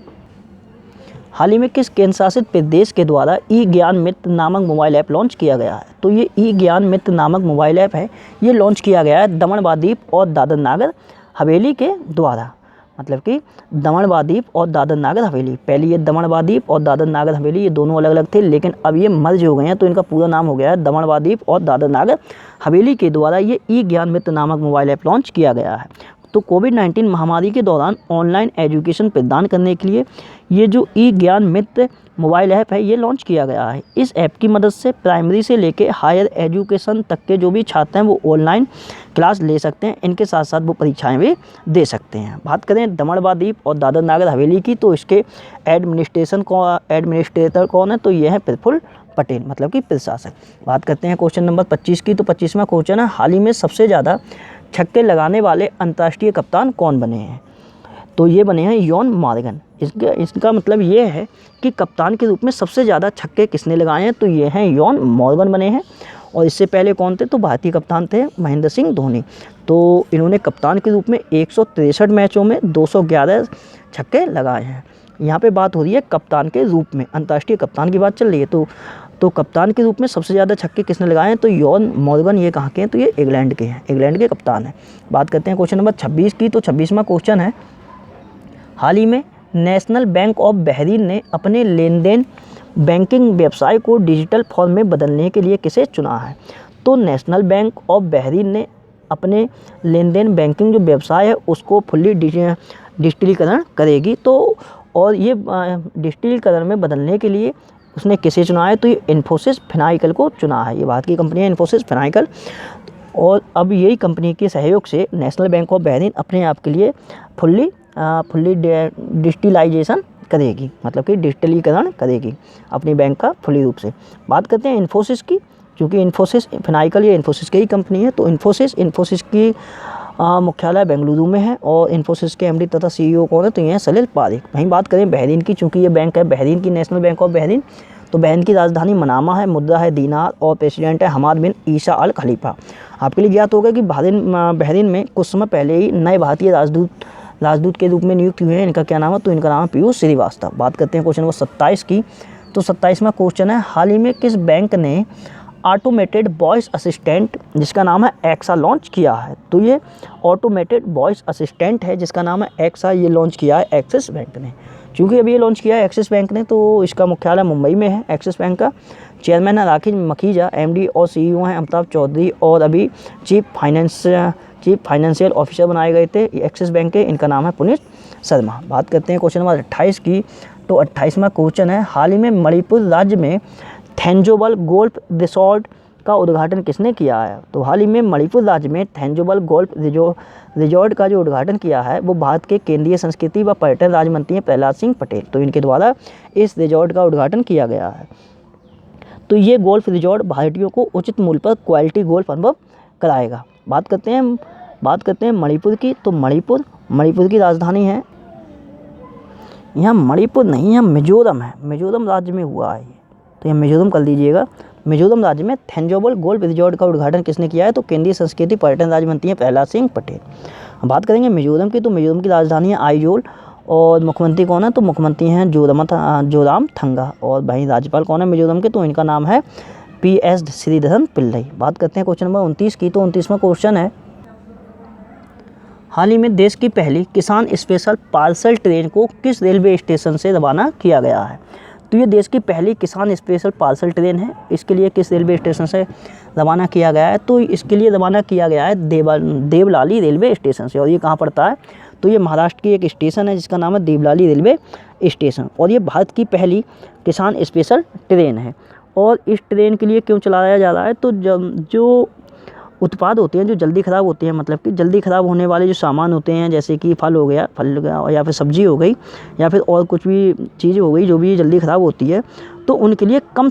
[SPEAKER 1] हाल ही में किस केंद्र शासित प्रदेश के द्वारा ई ज्ञान मित्र नामक मोबाइल ऐप लॉन्च किया गया है? तो ये ई ज्ञान मित्र नामक मोबाइल ऐप है, ये लॉन्च किया गया है दमन व दीव और दादर नागर हवेली के द्वारा। मतलब कि दमन व दीव और दादर नागर हवेली, पहले ये दमन व दीव और दादर नागर हवेली ये दोनों अलग अलग थे, लेकिन अब ये मर्ज हो गए हैं, तो इनका पूरा नाम हो गया है दमन व दीव और दादर नागर हवेली के द्वारा ये ई ज्ञान मित्र नामक मोबाइल ऐप लॉन्च किया गया है। तो कोविड-19 महामारी के दौरान ऑनलाइन एजुकेशन प्रदान करने के लिए ये जो ई ज्ञान मित्र मोबाइल ऐप है ये लॉन्च किया गया है। इस ऐप की मदद से प्राइमरी से लेके हायर एजुकेशन तक के जो भी छात्र हैं वो ऑनलाइन क्लास ले सकते हैं, इनके साथ साथ वो परीक्षाएं भी दे सकते हैं। बात करें दमन व दीव और दादर नागर हवेली की, तो इसके एडमिनिस्ट्रेटर कौन है? तो ये है प्रफुल्ल पटेल, मतलब कि प्रशासक। बात करते हैं क्वेश्चन नंबर 25 की, तो 25वां क्वेश्चन है, हाल ही में सबसे ज़्यादा छक्के लगाने वाले अंतर्राष्ट्रीय कप्तान कौन बने हैं? तो ये बने हैं यॉन मॉर्गन। इसका मतलब ये है कि कप्तान के रूप में सबसे ज़्यादा छक्के किसने लगाए हैं? तो ये हैं यॉन मॉर्गन बने हैं। और इससे पहले कौन थे? तो भारतीय कप्तान थे महेंद्र सिंह धोनी। तो इन्होंने कप्तान के रूप में 163 मैचों में 211 छक्के लगाए हैं। यहाँ पे बात हो रही है कप्तान के रूप में, अंतर्राष्ट्रीय कप्तान की बात चल रही है। तो कप्तान के रूप में सबसे ज़्यादा छक्के किसने लगाए हैं? तो यॉन मॉर्गन। ये कहाँ के हैं? तो ये इंग्लैंड के हैं, इंग्लैंड के कप्तान हैं। बात करते हैं क्वेश्चन नंबर 26 की, तो 26वां क्वेश्चन है, हाल ही में नेशनल बैंक ऑफ बहरीन ने अपने लेन देन बैंकिंग व्यवसाय को डिजिटल फॉर्म में बदलने के लिए किसे चुना है? तो नेशनल बैंक ऑफ बहरीन ने अपने लेन देन बैंकिंग जो व्यवसाय है उसको फुल्ली डिजिटलीकरण करेगी। तो और ये डिजिटलीकरण में बदलने के लिए उसने किसे चुना है? तो ये इन्फोसिस फिनाइकल को चुना है। ये भारत की कंपनी है इन्फोसिस फिनाइकल। और अब यही कंपनी के सहयोग से नेशनल बैंक ऑफ बहरीन अपने आप के लिए फुल्ली डिजिटलाइजेशन करेगी, मतलब कि डिजिटलीकरण करेगी अपनी बैंक का फुल्ली रूप से। बात करते हैं इन्फोसिस की, क्योंकि इन्फोसिस फिनाइकल ये इन्फोसिस की ही कंपनी है। तो इन्फोसिस की मुख्यालय बेंगलुरु में है और इन्फोसिस के एमडी तथा सीईओ कौन है? तो ये हैं सलील पारेख। वहीं बात करें बहरीन की, चूँकि ये बैंक है बहरीन की, नेशनल बैंक ऑफ बहरीन, तो बहरीन की राजधानी मनामा है, मुद्रा है दीनार और प्रेसिडेंट है हमाद बिन ईसा अल खलीफा। आपके लिए ज्ञात होगा कि बहरीन में कुछ समय पहले ही नए भारतीय राजदूत के रूप में नियुक्त हुए हैं। इनका क्या नाम है? तो इनका नाम है पीयूष श्रीवास्तव। बात करते हैं क्वेश्चन नंबर 27 की, तो 27वां क्वेश्चन है, हाल ही में किस बैंक ने ऑटोमेटेड वॉइस असिस्टेंट जिसका नाम है एक्सा लॉन्च किया है? तो ये ऑटोमेटेड वॉइस असिस्टेंट है जिसका नाम है एक्सा, ये लॉन्च किया है एक्सिस बैंक ने। चूँकि अभी ये लॉन्च किया है एक्सिस बैंक ने, तो इसका मुख्यालय मुंबई में है एक्सिस बैंक का। चेयरमैन है राकेश मखीजा, एमडी और सीईओ हैं अमिताभ चौधरी, और अभी चीफ फाइनेंशियल ऑफिसर बनाए गए थे एक्सिस बैंक के, इनका नाम है पुनीत शर्मा। बात करते हैं क्वेश्चन नंबर 28 की, तो 28वां क्वेश्चन है, हाल ही में मणिपुर राज्य में थेंजोबल गोल्फ रिसोर्ट का उद्घाटन किसने किया है? तो हाल ही में मणिपुर राज्य में थेंजोबल गोल्फ रिजॉर्ट का जो उद्घाटन किया है वो भारत के केंद्रीय संस्कृति व पर्यटन राज्य मंत्री हैं प्रहलाद सिंह पटेल। तो इनके द्वारा इस रिजॉर्ट का उद्घाटन किया गया है। तो ये गोल्फ रिजॉर्ट भारतीयों को उचित मूल्य पर क्वालिटी गोल्फ अनुभव कराएगा। बात करते हैं मणिपुर की, तो मणिपुर की राजधानी है, यहाँ मणिपुर नहीं, यहाँ मिजोरम है, मिजोरम राज्य में हुआ है, तो यह मिजोरम कर लीजिएगा। मिजोरम राज्य में थेंजोबल गोल्फ रिजॉर्ट का उद्घाटन किसने किया है? तो केंद्रीय संस्कृति पर्यटन राज्य मंत्री हैं प्रहलाद सिंह पटेल। बात करेंगे मिजोरम की, तो मिजोरम की राजधानी है आइजोल और मुख्यमंत्री कौन है? तो मुख्यमंत्री हैं जोरामथंगा। और वहीं राज्यपाल कौन है मिजोरम के? तो इनका नाम है PS श्रीधरन पिल्लई। बात करते हैं क्वेश्चन नंबर 29 की, तो 29वां क्वेश्चन है, हाल ही में देश की पहली किसान स्पेशल पार्सल ट्रेन को किस रेलवे स्टेशन से रवाना किया गया है? तो ये देश की पहली किसान स्पेशल पार्सल ट्रेन है। इसके लिए किस रेलवे स्टेशन से रवाना किया गया है? तो इसके लिए रवाना किया गया है देवलाली रेलवे स्टेशन से। और ये कहाँ पड़ता है? तो ये महाराष्ट्र की एक स्टेशन है जिसका नाम है देवलाली रेलवे स्टेशन, और ये भारत की पहली किसान स्पेशल ट्रेन है। और इस ट्रेन के लिए क्यों चलाया जा रहा है? तो जो उत्पाद होते हैं जो जल्दी ख़राब होते हैं, मतलब कि जल्दी ख़राब होने वाले जो सामान होते हैं, जैसे कि फल हो गया या फिर सब्ज़ी हो गई या फिर और कुछ भी चीज़ हो गई जो भी जल्दी ख़राब होती है, तो उनके लिए कम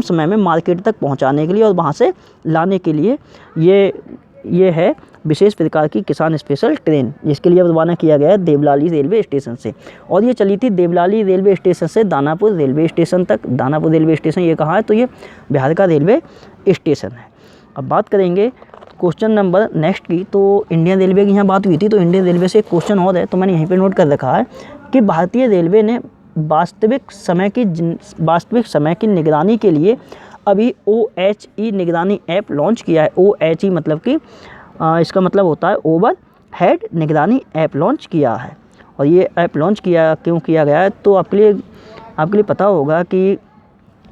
[SPEAKER 1] समय में मार्केट तक पहुंचाने के लिए और वहां से लाने के लिए ये है विशेष प्रकार की किसान स्पेशल ट्रेन, जिसके लिए रवाना किया गया है देवलाली रेलवे स्टेशन से। और ये चली थी देवलाली रेलवे स्टेशन से दानापुर रेलवे स्टेशन तक। दानापुर रेलवे स्टेशन ये कहाँ है? तो ये बिहार का रेलवे स्टेशन है। अब बात करेंगे क्वेश्चन नंबर नेक्स्ट की, तो इंडियन रेलवे की यहाँ बात हुई थी, तो इंडियन रेलवे से एक क्वेश्चन और है, तो मैंने यहीं पे नोट कर रखा है कि भारतीय रेलवे ने वास्तविक समय की निगरानी के लिए अभी OHE निगरानी ऐप लॉन्च किया है। OHE मतलब कि इसका मतलब होता है ओवर हेड निगरानी ऐप लॉन्च किया है। और ये ऐप लॉन्च क्यों किया गया है, तो आपके लिए पता होगा कि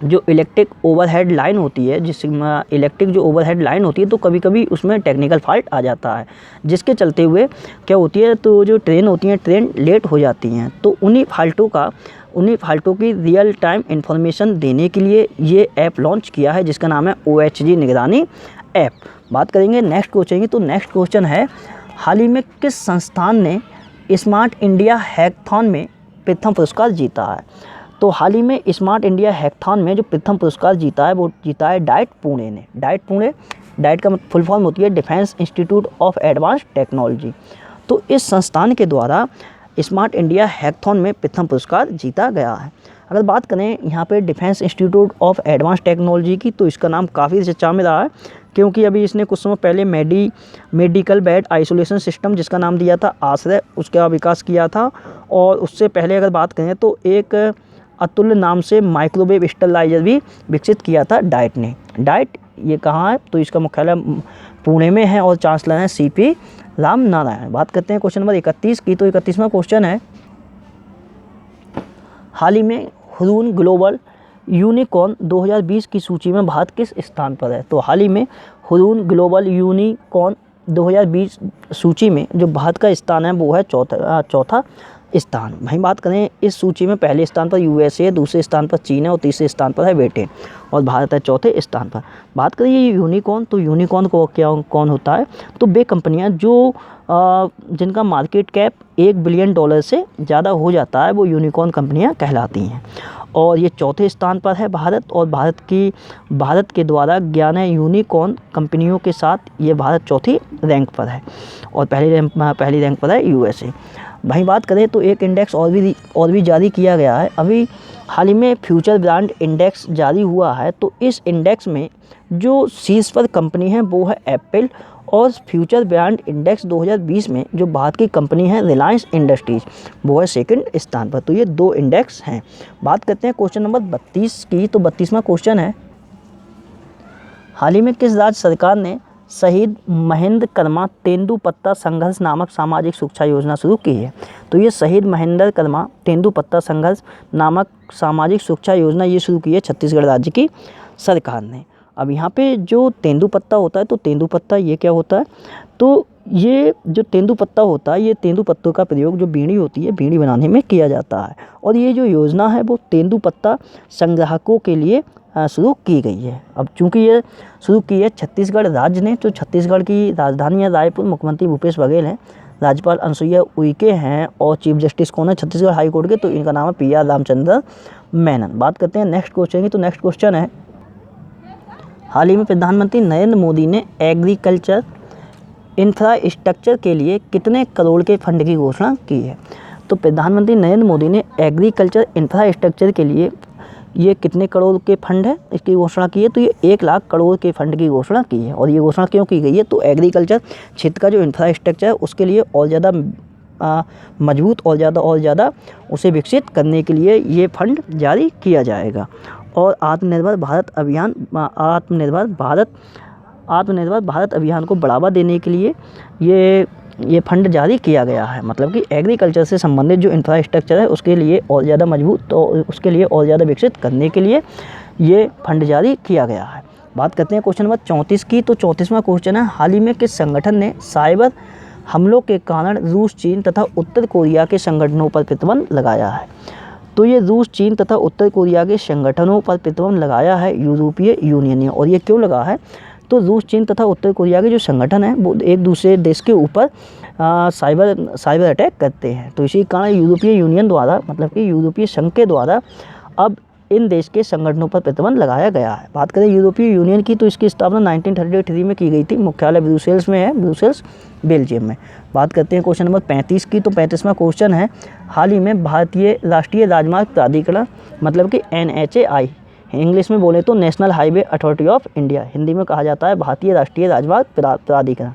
[SPEAKER 1] जो इलेक्ट्रिक ओवरहेड लाइन होती है, तो कभी कभी उसमें टेक्निकल फॉल्ट आ जाता है, जिसके चलते हुए क्या होती है, तो जो ट्रेन होती हैं ट्रेन लेट हो जाती हैं। तो उन्हीं फाल्टों की रियल टाइम इन्फॉर्मेशन देने के लिए ये ऐप लॉन्च किया है, जिसका नाम है OHG निगरानी ऐप। बात करेंगे नेक्स्ट क्वेश्चन की, तो नेक्स्ट क्वेश्चन है, हाल ही में किस संस्थान ने स्मार्ट इंडिया हैकाथॉन में प्रथम पुरस्कार जीता है? तो हाल ही में स्मार्ट इंडिया हैकाथॉन में जो प्रथम पुरस्कार जीता है वो जीता है डाइट पुणे ने। डाइट का फुल फॉर्म होती है defence institute of advance technology. तो इस संस्थान के द्वारा स्मार्ट इंडिया हैकाथॉन में प्रथम पुरस्कार जीता गया है। अगर बात करें यहाँ पे defence institute of advance technology की, तो इसका नाम काफ़ी चर्चा में रहा है, क्योंकि अभी इसने कुछ समय पहले मेडिकल बेड आइसोलेशन सिस्टम, जिसका नाम दिया था आश्रय, उसका विकास किया था। और उससे पहले अगर बात करें तो एक अतुल्य नाम से माइक्रोवेव स्टेरिलाइजर भी विकसित किया था डाइट ने। डाइट ये कहाँ है, तो इसका मुख्यालय पुणे में है और चांसलर हैं CP रामनारायण। बात करते हैं क्वेश्चन नंबर 31 की, तो 31वां क्वेश्चन है, हाल ही में हुरून ग्लोबल यूनिकॉर्न 2020 की सूची में भारत किस स्थान पर है? तो हाल ही में हुरून ग्लोबल यूनिकॉर्न 2020 सूची में जो भारत का स्थान है वो है चौथा स्थान। वहीं बात करें इस सूची में पहले स्थान पर USA, दूसरे स्थान पर चीन है और तीसरे स्थान पर है ब्रिटेन, और भारत है चौथे स्थान पर। बात करें ये यूनिकॉर्न, तो यूनिकॉर्न कौन होता है, तो वे कंपनियां जो जिनका मार्केट कैप $1 बिलियन से ज़्यादा हो जाता है वो यूनिकॉर्न कंपनियां कहलाती हैं। और ये चौथे स्थान पर है भारत, और भारत के द्वारा 11 यूनिकॉर्न कंपनियों के साथ ये भारत चौथी रैंक पर है, और पहली रैंक पर है USA। वहीं बात करें तो एक इंडेक्स और भी जारी किया गया है, अभी हाल ही में फ्यूचर ब्रांड इंडेक्स जारी हुआ है। तो इस इंडेक्स में जो शीर्ष पर कंपनी है वो है एप्पल, और फ्यूचर ब्रांड इंडेक्स 2020 में जो भारत की कंपनी है रिलायंस इंडस्ट्रीज, वो है सेकंड स्थान पर। तो ये 2 इंडेक्स हैं। बात करते हैं क्वेश्चन नंबर 32 की, तो 32वां क्वेश्चन है, हाल ही में किस राज्य सरकार ने शहीद महेंद्र कर्मा तेंदुपत्ता संघर्ष नामक सामाजिक सुरक्षा योजना शुरू की है? तो ये शहीद महेंद्र कर्मा तेंदुपत्ता संघर्ष नामक सामाजिक सुरक्षा योजना ये शुरू की है छत्तीसगढ़ राज्य की सरकार ने। अब यहाँ पे जो तेंदुपत्ता होता है, तो तेंदुपत्ता ये क्या होता है, तो ये जो तेंदुपत्ता होता है, ये तेंदुपत्तों का प्रयोग जो बीड़ी होती है, बीड़ी बनाने में किया जाता है। और ये जो योजना है वो तेंदुपत्ता संग्राहकों के लिए शुरू की गई है। अब चूंकि ये शुरू की है छत्तीसगढ़ राज्य ने, तो छत्तीसगढ़ की राजधानी है रायपुर, मुख्यमंत्री भूपेश बघेल हैं, राज्यपाल अनुसुईया उइके हैं, और चीफ जस्टिस कौन है छत्तीसगढ़ हाई कोर्ट के, तो इनका नाम है PR रामचंद्र मेनन। बात करते हैं नेक्स्ट क्वेश्चन की, तो नेक्स्ट क्वेश्चन है, हाल ही में प्रधानमंत्री नरेंद्र मोदी ने एग्रीकल्चर इंफ्रास्ट्रक्चर के लिए कितने करोड़ के फंड की घोषणा की है? तो प्रधानमंत्री नरेंद्र मोदी ने एग्रीकल्चर इंफ्रास्ट्रक्चर के लिए ये कितने करोड़ के फंड है इसकी घोषणा की है? तो ये 1 लाख करोड़ के फंड की घोषणा की है। और ये घोषणा क्यों की गई है, तो एग्रीकल्चर क्षेत्र का जो इंफ्रास्ट्रक्चर है उसके लिए और ज़्यादा मजबूत और ज़्यादा उसे विकसित करने के लिए ये फंड जारी किया जाएगा। और आत्मनिर्भर भारत अभियान को बढ़ावा देने के लिए ये फंड जारी किया गया है। मतलब कि एग्रीकल्चर से संबंधित जो इंफ्रास्ट्रक्चर है उसके लिए और ज़्यादा मजबूत, तो उसके लिए और ज़्यादा विकसित करने के लिए ये फंड जारी किया गया है। बात करते हैं क्वेश्चन नंबर 34 की, तो 34वां क्वेश्चन है, हाल ही में किस संगठन ने साइबर हमलों के कारण रूस, चीन तथा उत्तर कोरिया के संगठनों पर प्रतिबंध लगाया है? तो ये रूस, चीन तथा उत्तर कोरिया के संगठनों पर प्रतिबंध लगाया है यूरोपीय यूनियन ने। और ये क्यों लगा है, तो रूस, चीन तथा उत्तर कोरिया के जो संगठन हैं वो एक दूसरे देश के ऊपर साइबर अटैक करते हैं। तो इसी कारण यूरोपीय यूनियन द्वारा, मतलब कि यूरोपीय संघ के द्वारा अब इन देश के संगठनों पर प्रतिबंध लगाया गया है। बात करें यूरोपीय यूनियन की, तो इसकी स्थापना 1933 में की गई थी, मुख्यालय ब्रुसेल्स में है, ब्रुसेल्स बेल्जियम में। बात करते हैं क्वेश्चन नंबर 35 की, तो 35वां क्वेश्चन है, हाल ही में भारतीय राष्ट्रीय राजमार्ग प्राधिकरण, मतलब कि NHAI, इंग्लिश में बोले तो national highway authority of India, Hindi में कहा जाता है भारतीय राष्ट्रीय राजमार्ग प्राधिकरण।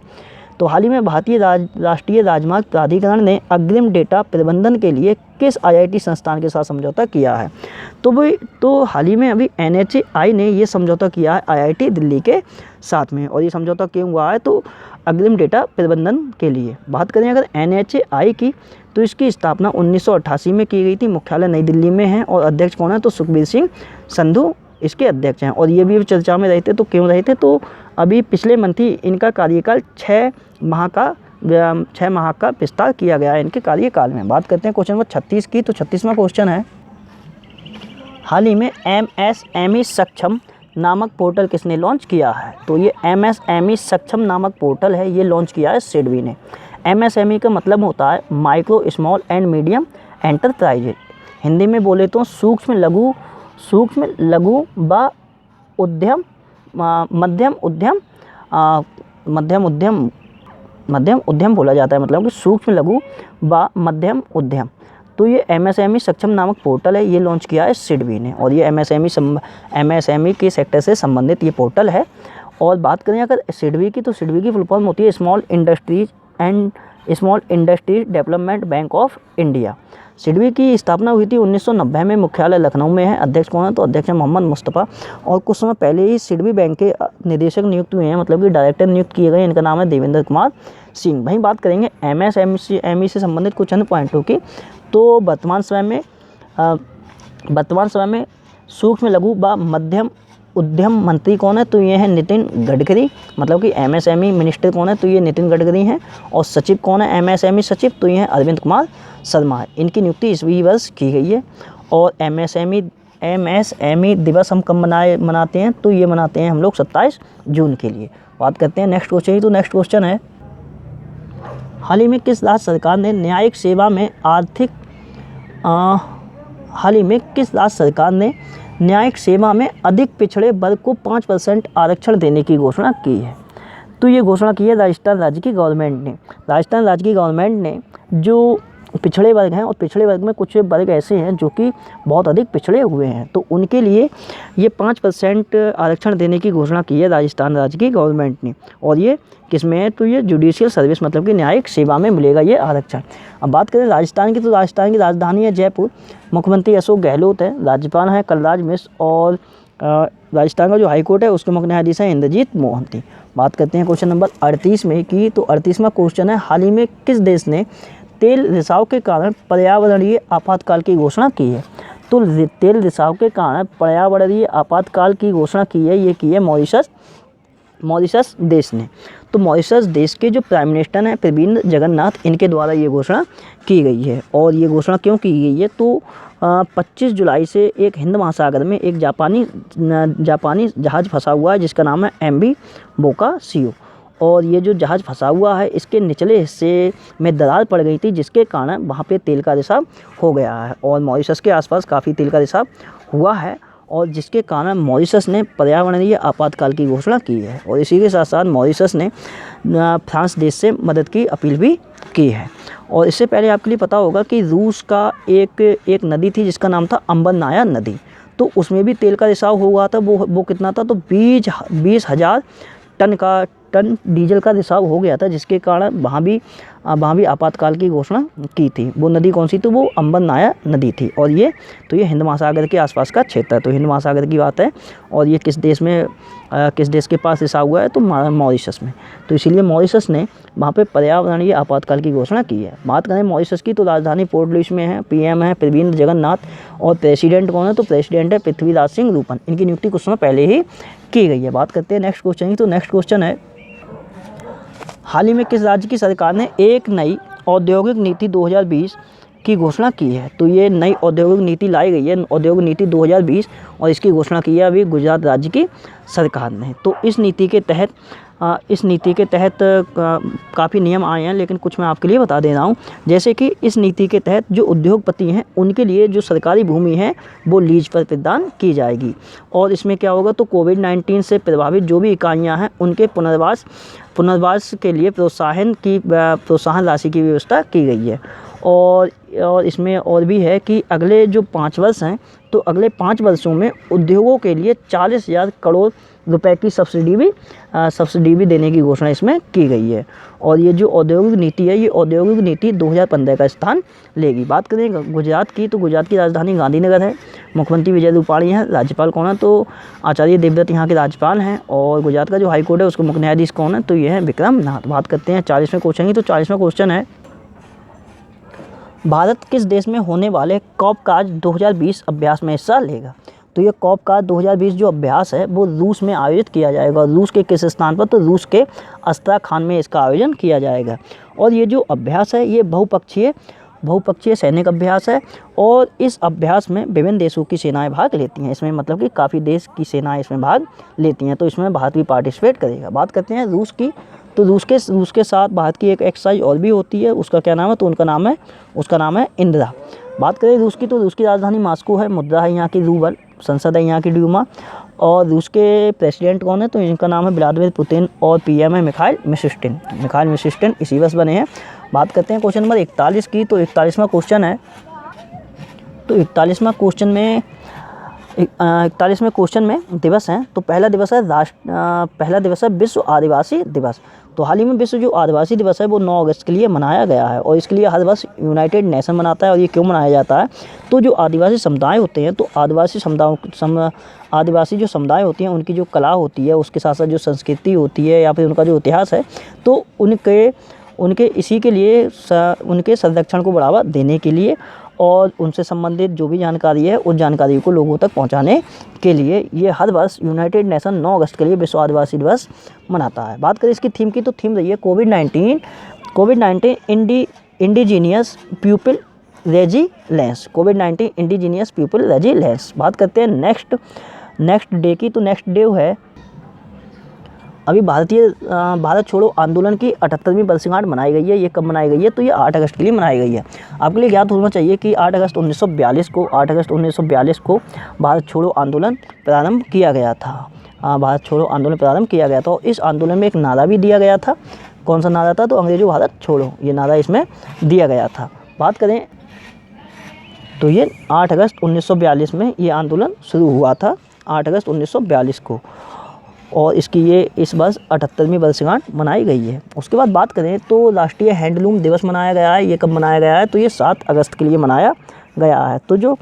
[SPEAKER 1] तो हाल ही में भारतीय राष्ट्रीय राजमार्ग प्राधिकरण ने अग्रिम डेटा प्रबंधन के लिए किस IIT संस्थान के साथ समझौता किया है? तो हाल ही में अभी NHAI ने ये समझौता किया है IIT दिल्ली के साथ में। और ये समझौता क्यों हुआ है? तो अग्रिम डेटा प्रबंधन के लिए। बात करें अगर NHAI की, तो इसकी स्थापना 1988 में की गई थी। मुख्यालय नई दिल्ली में है और अध्यक्ष कौन है? तो सुखबीर सिंह संधू इसके अध्यक्ष हैं। और ये भी चर्चा में रहे थे, तो क्यों रहे थे? तो अभी पिछले मंथ ही इनका कार्यकाल 6 माह का विस्तार किया गया है इनके कार्यकाल में। बात करते हैं क्वेश्चन नंबर 36 की। तो 36वां क्वेश्चन है, हाल ही में MSME सक्षम नामक पोर्टल किसने लॉन्च किया है? तो ये MSME सक्षम नामक पोर्टल है, ये लॉन्च किया है सिडबी ने। MSME का मतलब होता है micro small and medium enterprises. Hindi में बोले तो सूक्ष्म लघु व उद्यम मध्यम उद्यम बोला जाता है, मतलब कि सूक्ष्म लघु व मध्यम उद्यम। तो ये MSME सक्षम नामक पोर्टल है, ये लॉन्च किया है सिडबी ने। और ये MSME के सेक्टर से संबंधित ये पोर्टल है। और बात करें अगर सिडबी की, तो सिडबी की फुल फॉर्म होती है small industries development bank of India. SIDBI की स्थापना हुई थी 1990 में, मुख्यालय लखनऊ में है। अध्यक्ष कौन है? तो अध्यक्ष है मोहम्मद मुस्तफ़ा। और कुछ समय पहले ही सिडबी बैंक के निदेशक नियुक्त हुए हैं, मतलब कि डायरेक्टर नियुक्त किए गए। इनका नाम है देवेंद्र कुमार सिंह। वहीं बात करेंगे MSME से संबंधित कुछ अन्य पॉइंटों की, तो वर्तमान समय में सूक्ष्म लघु व मध्यम उद्यम मंत्री कौन है? तो ये है नितिन गडकरी। मतलब कि MSME मिनिस्टर कौन है? तो ये नितिन गडकरी हैं। और सचिव कौन है MSME सचिव? तो ये है अरविंद कुमार शर्मा है। इनकी नियुक्ति इसी वर्ष की गई है। और MSME दिवस हम कब मनाते हैं? तो ये मनाते हैं हम लोग 27 जून के लिए। बात करते हैं नेक्स्ट क्वेश्चन की। तो नेक्स्ट क्वेश्चन है, हाल ही में किस राज्य सरकार ने न्यायिक सेवा में अधिक पिछड़े वर्ग को 5% आरक्षण देने की घोषणा की है? तो ये घोषणा की है राजस्थान राज्य की गवर्नमेंट ने। राजस्थान राज्य की गवर्नमेंट ने जो पिछड़े वर्ग हैं, और पिछड़े वर्ग में कुछ वर्ग ऐसे हैं जो कि बहुत अधिक पिछड़े हुए हैं, तो उनके लिए ये 5% आरक्षण देने की घोषणा की है राजस्थान राज्य की गवर्नमेंट ने। और ये किस में है? तो ये जुडिशियल सर्विस, मतलब कि न्यायिक सेवा में मिलेगा ये आरक्षण। अब बात करें राजस्थान की, तो राजस्थान की राजधानी है जयपुर। मुख्यमंत्री अशोक गहलोत है। राज्यपाल हैं कलराज मिश्र। और राजस्थान का जो हाईकोर्ट है उसके मुख्य न्यायाधीश हैं इंद्रजीत मोहंती। बात करते हैं क्वेश्चन नंबर 38 में की। तो 38वां क्वेश्चन है, हाल ही में किस देश ने तेल रिसाव के कारण पर्यावरणीय आपातकाल की घोषणा की है? तो तेल रिसाव के कारण पर्यावरणीय आपातकाल की घोषणा की है, ये की है मॉरिशस देश ने। तो मॉरिशस देश के जो प्राइम मिनिस्टर हैं प्रविंद जगन्नाथ, इनके द्वारा ये घोषणा की गई है। और ये घोषणा क्यों की गई है? तो 25 जुलाई से एक हिंद महासागर में एक जापानी जहाज़ फंसा हुआ है, जिसका नाम है MV बोकाशियो। और ये जो जहाज़ फंसा हुआ है, इसके निचले हिस्से में दरार पड़ गई थी, जिसके कारण वहाँ पे तेल का रिसाव हो गया है। और मॉरिशस के आसपास काफ़ी तेल का रिसाव हुआ है, और जिसके कारण मॉरिशस ने पर्यावरणीय आपातकाल की घोषणा की है। और इसी के साथ साथ मॉरिशस ने फ्रांस देश से मदद की अपील भी की है। और इससे पहले आपके लिए पता होगा कि रूस का एक नदी थी जिसका नाम था अंबरनाया नदी, तो उसमें भी तेल का रिसाव हुआ था। वो कितना था? तो 20,000 टन डीजल का रिसाव हो गया था, जिसके कारण वहाँ भी आपातकाल की घोषणा की थी। वो नदी कौन सी? तो वो अंबरनाया नदी थी। और ये हिंद महासागर के आसपास का क्षेत्र है, तो हिंद महासागर की बात है। और ये किस देश के पास रिसाव हुआ है? तो मॉरिशस में। तो इसीलिए मॉरिशस ने वहाँ पे पर्यावरणीय आपातकाल की घोषणा की है। बात करें मॉरिशस की, तो राजधानी पोर्ट लुइस में है। PM है प्रविंद जगन्नाथ। और प्रेसिडेंट कौन है? तो प्रेसिडेंट है पृथ्वीराज सिंह रूपन। इनकी नियुक्ति कुछ समय पहले ही की गई है। बात करते हैं नेक्स्ट क्वेश्चन की। तो नेक्स्ट क्वेश्चन है, हाल ही में किस राज्य की सरकार ने एक नई औद्योगिक नीति 2020 की घोषणा की है? तो ये नई औद्योगिक नीति लाई गई है, औद्योगिक नीति 2020, और इसकी घोषणा की है अभी गुजरात राज्य की सरकार ने। तो इस नीति के तहत काफ़ी नियम आए हैं, लेकिन कुछ मैं आपके लिए बता दे रहा हूँ। जैसे कि इस नीति के तहत जो उद्योगपति हैं, उनके लिए जो सरकारी भूमि है वो लीज पर प्रदान की जाएगी। और इसमें क्या होगा? तो कोविड-19 से प्रभावित जो भी इकाइयाँ हैं, उनके पुनर्वास के लिए प्रोत्साहन राशि की व्यवस्था की गई है। और इसमें और भी है कि अगले जो 5 वर्ष हैं, तो अगले 5 वर्षों में उद्योगों के लिए 40,000 करोड़ रुपए की सब्सिडी भी देने की घोषणा इसमें की गई है। और ये जो औद्योगिक नीति है, ये औद्योगिक नीति 2015 का स्थान लेगी। बात करें गुजरात की, तो गुजरात की राजधानी गांधीनगर है। मुख्यमंत्री विजय रूपाणी हैं। राज्यपाल कौन है? तो आचार्य देवव्रत यहाँ के राज्यपाल हैं। और गुजरात का जो हाईकोर्ट है उसके मुख्य न्यायाधीश कौन है? तो ये है विक्रम नाथ। बात करते हैं 40वें क्वेश्चन की। तो 40वां क्वेश्चन है, भारत किस देश में होने वाले कॉपकाज 2020 अभ्यास में हिस्सा लेगा? तो ये कॉपकाज 2020 जो अभ्यास है वो रूस में आयोजित किया जाएगा। रूस के किस स्थान पर? तो रूस के अस्त्राखान में इसका आयोजन किया जाएगा। और ये जो अभ्यास है ये बहुपक्षीय सैनिक अभ्यास है। और इस अभ्यास में विभिन्न देशों की सेनाएं भाग लेती हैं। इसमें मतलब कि काफ़ी देश की सेनाएं इसमें भाग लेती हैं, तो इसमें भारत भी पार्टिसिपेट करेगा। बात करते हैं रूस की, तो रूस के साथ भारत की एक एक्सरसाइज और भी होती है, उसका क्या नाम है? तो उसका नाम है इंदिरा। बात करें रूस की, तो रूस की राजधानी मॉस्को है। मुद्रा है यहाँ की रूबल। संसद है यहाँ की ड्यूमा। और रूस के प्रेसिडेंट कौन है? तो इनका नाम है व्लादिमीर पुतिन। और पीएम है मिखाइल मिशुस्टिन इसी वर्ष बने हैं। बात करते हैं क्वेश्चन नंबर 41 की। तो 41वां क्वेश्चन है, तो 41वें क्वेश्चन में दिवस हैं। तो पहला दिवस है विश्व आदिवासी दिवस। तो हाल ही में विश्व जो आदिवासी दिवस है वो 9 अगस्त के लिए मनाया गया है। और इसके लिए हर वर्ष यूनाइटेड नेशन मनाता है। और ये क्यों मनाया जाता है? तो जो आदिवासी समुदाय होते हैं, तो आदिवासी जो समुदाय होती हैं उनकी जो कला होती है, उसके साथ साथ जो संस्कृति होती है या फिर उनका जो इतिहास है, तो उनके इसी के लिए उनके संरक्षण को बढ़ावा देने के लिए और उनसे संबंधित जो भी जानकारी है उस जानकारी को लोगों तक पहुंचाने के लिए ये हर वर्ष यूनाइटेड नेशन 9 अगस्त के लिए विश्व आदिवासी दिवस मनाता है। बात करें इसकी थीम की, तो थीम रही है कोविड-19 इंडिजीनियस पीपल रेजिलेंस। कोविड-19 इंडिजीनियस पीपल रेजिलेंस। बात करते हैं नेक्स्ट डे की। तो नेक्स्ट डे है अभी भारत छोड़ो आंदोलन की 78वीं वर्षगांठ मनाई गई है। ये कब मनाई गई है? तो ये 8 अगस्त के लिए मनाई गई है। आपके लिए ज्ञात होना चाहिए कि 8 अगस्त 1942 को भारत छोड़ो आंदोलन प्रारंभ किया गया था। भारत छोड़ो आंदोलन प्रारंभ किया गया था। और इस आंदोलन में एक नारा भी दिया गया था। कौन सा नारा था? तो अंग्रेजों भारत छोड़ो, ये नारा इसमें दिया गया था। बात करें तो ये 8 अगस्त 1942 में ये आंदोलन शुरू हुआ था, 8 अगस्त 1942 को। और इसकी ये इस वर्ष 78वीं वर्षगांठ मनाई गई है। उसके बाद बात करें तो राष्ट्रीय हैंडलूम दिवस मनाया गया है। ये कब मनाया गया है? तो ये 7 अगस्त के लिए मनाया गया है। तो जो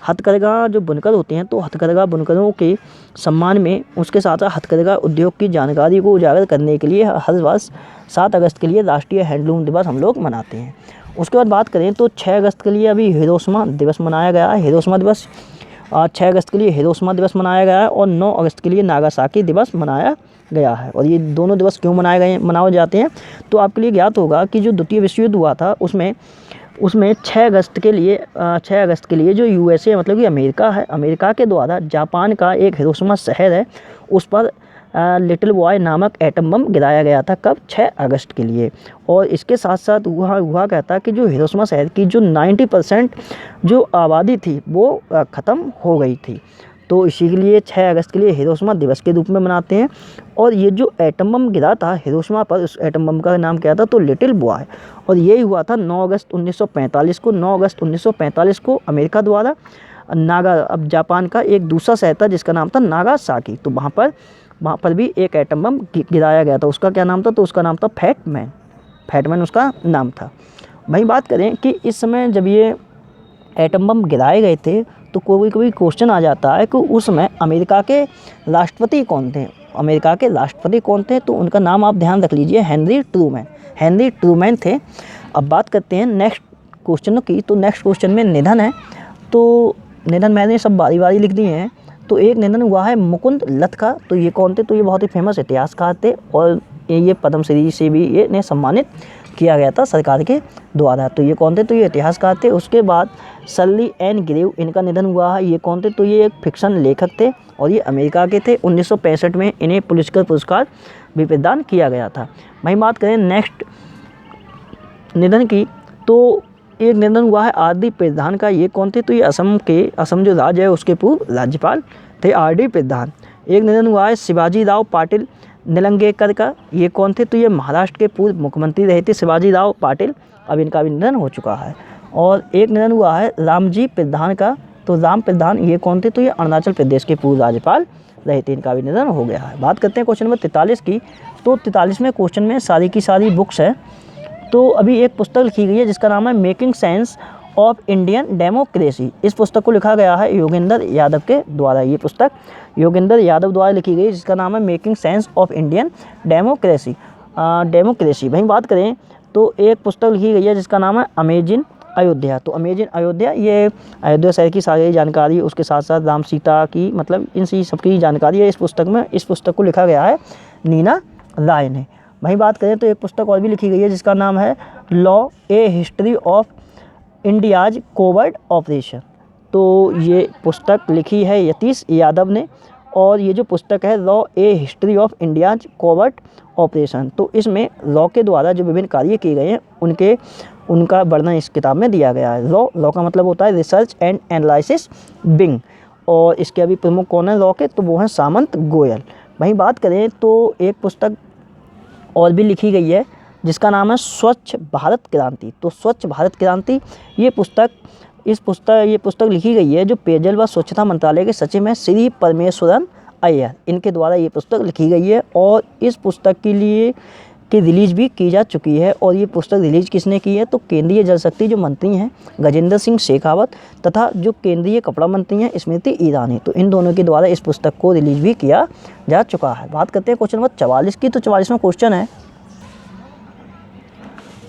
[SPEAKER 1] हथकरघा जो बुनकर होते हैं, तो हथकरघा बुनकरों के सम्मान में उसके साथ साथ हथकरघा उद्योग की जानकारी को उजागर करने के लिए हर वर्ष 7 अगस्त के लिए राष्ट्रीय हैंडलूम दिवस हम लोग मनाते हैं। उसके बाद बात करें तो 6 अगस्त के लिए अभी हिरोशिमा दिवस मनाया गया है। हिरोशिमा दिवस 6 अगस्त के लिए हिरोशिमा दिवस मनाया गया है। और 9 अगस्त के लिए नागासाकी दिवस मनाया गया है। और ये दोनों दिवस क्यों मनाए जाते हैं? तो आपके लिए ज्ञात होगा कि जो द्वितीय विश्व युद्ध हुआ था उसमें 6 अगस्त के लिए जो यूएसए मतलब कि अमेरिका के द्वारा जापान का एक हिरोशिमा शहर है उस पर लिटिल बॉय नामक एटम बम गिराया गया था। कब? 6 अगस्त के लिए। और इसके साथ साथ हुआ कहता कि जो हिरोशिमा शहर की जो 90% जो आबादी थी वो ख़त्म हो गई थी। तो इसी के लिए 6 अगस्त के लिए हिरोशिमा दिवस के रूप में मनाते हैं। और ये जो एटम बम गिरा था हिरोशिमा पर, उस एटम बम का नाम क्या था? तो लिटिल बॉय। और यही हुआ था 9 अगस्त 1945 को। 9 अगस्त 1945 को अमेरिका द्वारा अब जापान का एक दूसरा शहर था जिसका नाम था नागासाकी। तो वहाँ पर भी एक एटम बम गिराया गया था। उसका क्या नाम था? तो उसका नाम था फैटमैन उसका नाम था। वहीं बात करें कि इस समय जब ये एटम बम गिराए गए थे तो कोई क्वेश्चन आ जाता है कि उस समय अमेरिका के राष्ट्रपति कौन थे? तो उनका नाम आप ध्यान रख लीजिए, हेनरी ट्रूमैन थे। अब बात करते हैं नेक्स्ट क्वेश्चन की। तो नेक्स्ट क्वेश्चन में निधन है। तो निधन मैंने सब बारी लिख दिए हैं। तो एक निधन हुआ है मुकुंद लथ का। तो ये कौन थे? तो ये बहुत ही फेमस इतिहासकार थे और ये पद्मश्री से भी ये ने सम्मानित किया गया था सरकार के द्वारा। तो ये कौन थे? तो ये इतिहासकार थे। उसके बाद सल्ली एन ग्रेव, इनका निधन हुआ है। ये कौन थे? तो ये एक फिक्शन लेखक थे और ये अमेरिका के थे। 1965 में इन्हें पुलित्ज़र पुरस्कार भी प्रदान किया गया था। वहीं बात करें नेक्स्ट निधन की, तो एक निधन हुआ है आर.डी. प्रधान का। ये कौन थे? तो ये असम जो राज्य है उसके पूर्व राज्यपाल थे आर.डी. प्रधान। एक निधन हुआ है शिवाजी राव पाटिल निलंगेकर का। ये कौन थे? तो ये महाराष्ट्र के पूर्व मुख्यमंत्री रहे थे शिवाजी राव पाटिल। अब इनका भी निधन हो चुका है। और एक निधन हुआ है रामजी प्रधान का। तो राम प्रधान ये कौन थे? तो ये अरुणाचल प्रदेश के पूर्व राज्यपाल रहे थे, इनका भी निधन हो गया है। बात करते हैं क्वेश्चन नंबर 43 की। तो 43वें क्वेश्चन में सारी की सारी बुक्स है। तो अभी एक पुस्तक लिखी गई है जिसका नाम है making sense of Indian democracy. इस पुस्तक को लिखा गया है योगेंद्र यादव के द्वारा। ये पुस्तक योगेंद्र यादव द्वारा लिखी गई जिसका नाम है making sense of Indian democracy. वहीं बात करें तो एक पुस्तक लिखी गई है जिसका नाम है अमेजिंग अयोध्या। तो अमेजिंग अयोध्या, ये अयोध्या शहर की सारी जानकारी, उसके साथ साथ राम सीता की, मतलब इन सबकी जानकारी है इस पुस्तक में। इस पुस्तक को लिखा गया है नीना राय ने। वहीं बात करें तो एक पुस्तक और भी लिखी गई है जिसका नाम है law A history of India's covert operation. तो ये पुस्तक लिखी है यतीश यादव ने, और ये जो पुस्तक है law A history of India's covert operation, तो इसमें लॉ के द्वारा जो विभिन्न कार्य किए गए हैं उनका वर्णन इस किताब में दिया गया है। लॉ का मतलब होता है रिसर्च एंड एनालिसिस विंग, और इसके अभी प्रमुख कौन है लॉ के? तो वो हैं सामंत गोयल। वहीं बात करें तो एक पुस्तक और भी लिखी गई है जिसका नाम है स्वच्छ भारत क्रांति। तो स्वच्छ भारत क्रांति ये पुस्तक लिखी गई है जो पेयजल व स्वच्छता मंत्रालय के सचिव हैं श्री परमेश्वरन अय्यर, इनके द्वारा ये पुस्तक लिखी गई है। और इस पुस्तक के लिए की रिलीज भी की जा चुकी है। और ये पुस्तक रिलीज किसने की है? तो केंद्रीय जल शक्ति जो मंत्री हैं गजेंद्र सिंह शेखावत तथा जो केंद्रीय कपड़ा मंत्री हैं स्मृति ईरानी, तो इन दोनों के द्वारा इस पुस्तक को रिलीज भी किया जा चुका है। बात करते हैं क्वेश्चन नंबर 44 की। तो 44वां क्वेश्चन है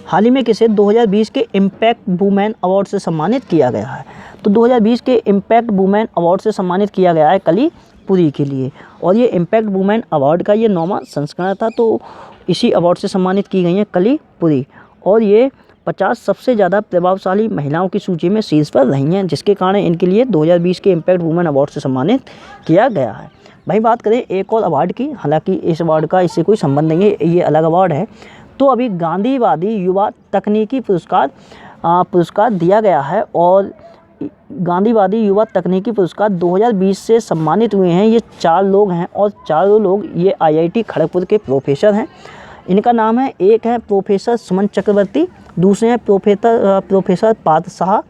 [SPEAKER 1] हाल ही में किसे 2020 के इम्पैक्ट वुमेन अवार्ड से सम्मानित किया गया है? तो 2020 के इम्पैक्ट वुमेन अवार्ड से सम्मानित किया गया है कली पुरी के लिए। और ये इम्पैक्ट वुमेन अवार्ड का ये 9वां संस्करण था, तो इसी अवार्ड से सम्मानित की गई हैं कली पुरी। और ये 50 सबसे ज़्यादा प्रभावशाली महिलाओं की सूची में शीर्ष पर रही हैं, जिसके कारण इनके लिए 2020 के इम्पैक्ट वुमेन अवार्ड से सम्मानित किया गया है। वहीं बात करें एक और अवार्ड की, हालांकि इस अवार्ड का इससे कोई संबंध नहीं है, ये अलग अवार्ड है। तो अभी गांधीवादी युवा तकनीकी पुरस्कार दिया गया है। और गांधीवादी युवा तकनीकी पुरस्कार 2020 से सम्मानित हुए हैं ये 4 लोग हैं, और चारों लोग ये IIT खड़गपुर के प्रोफेसर हैं। इनका नाम है, एक है प्रोफेसर सुमन चक्रवर्ती, दूसरे हैं प्रोफेसर पार्थ शाह,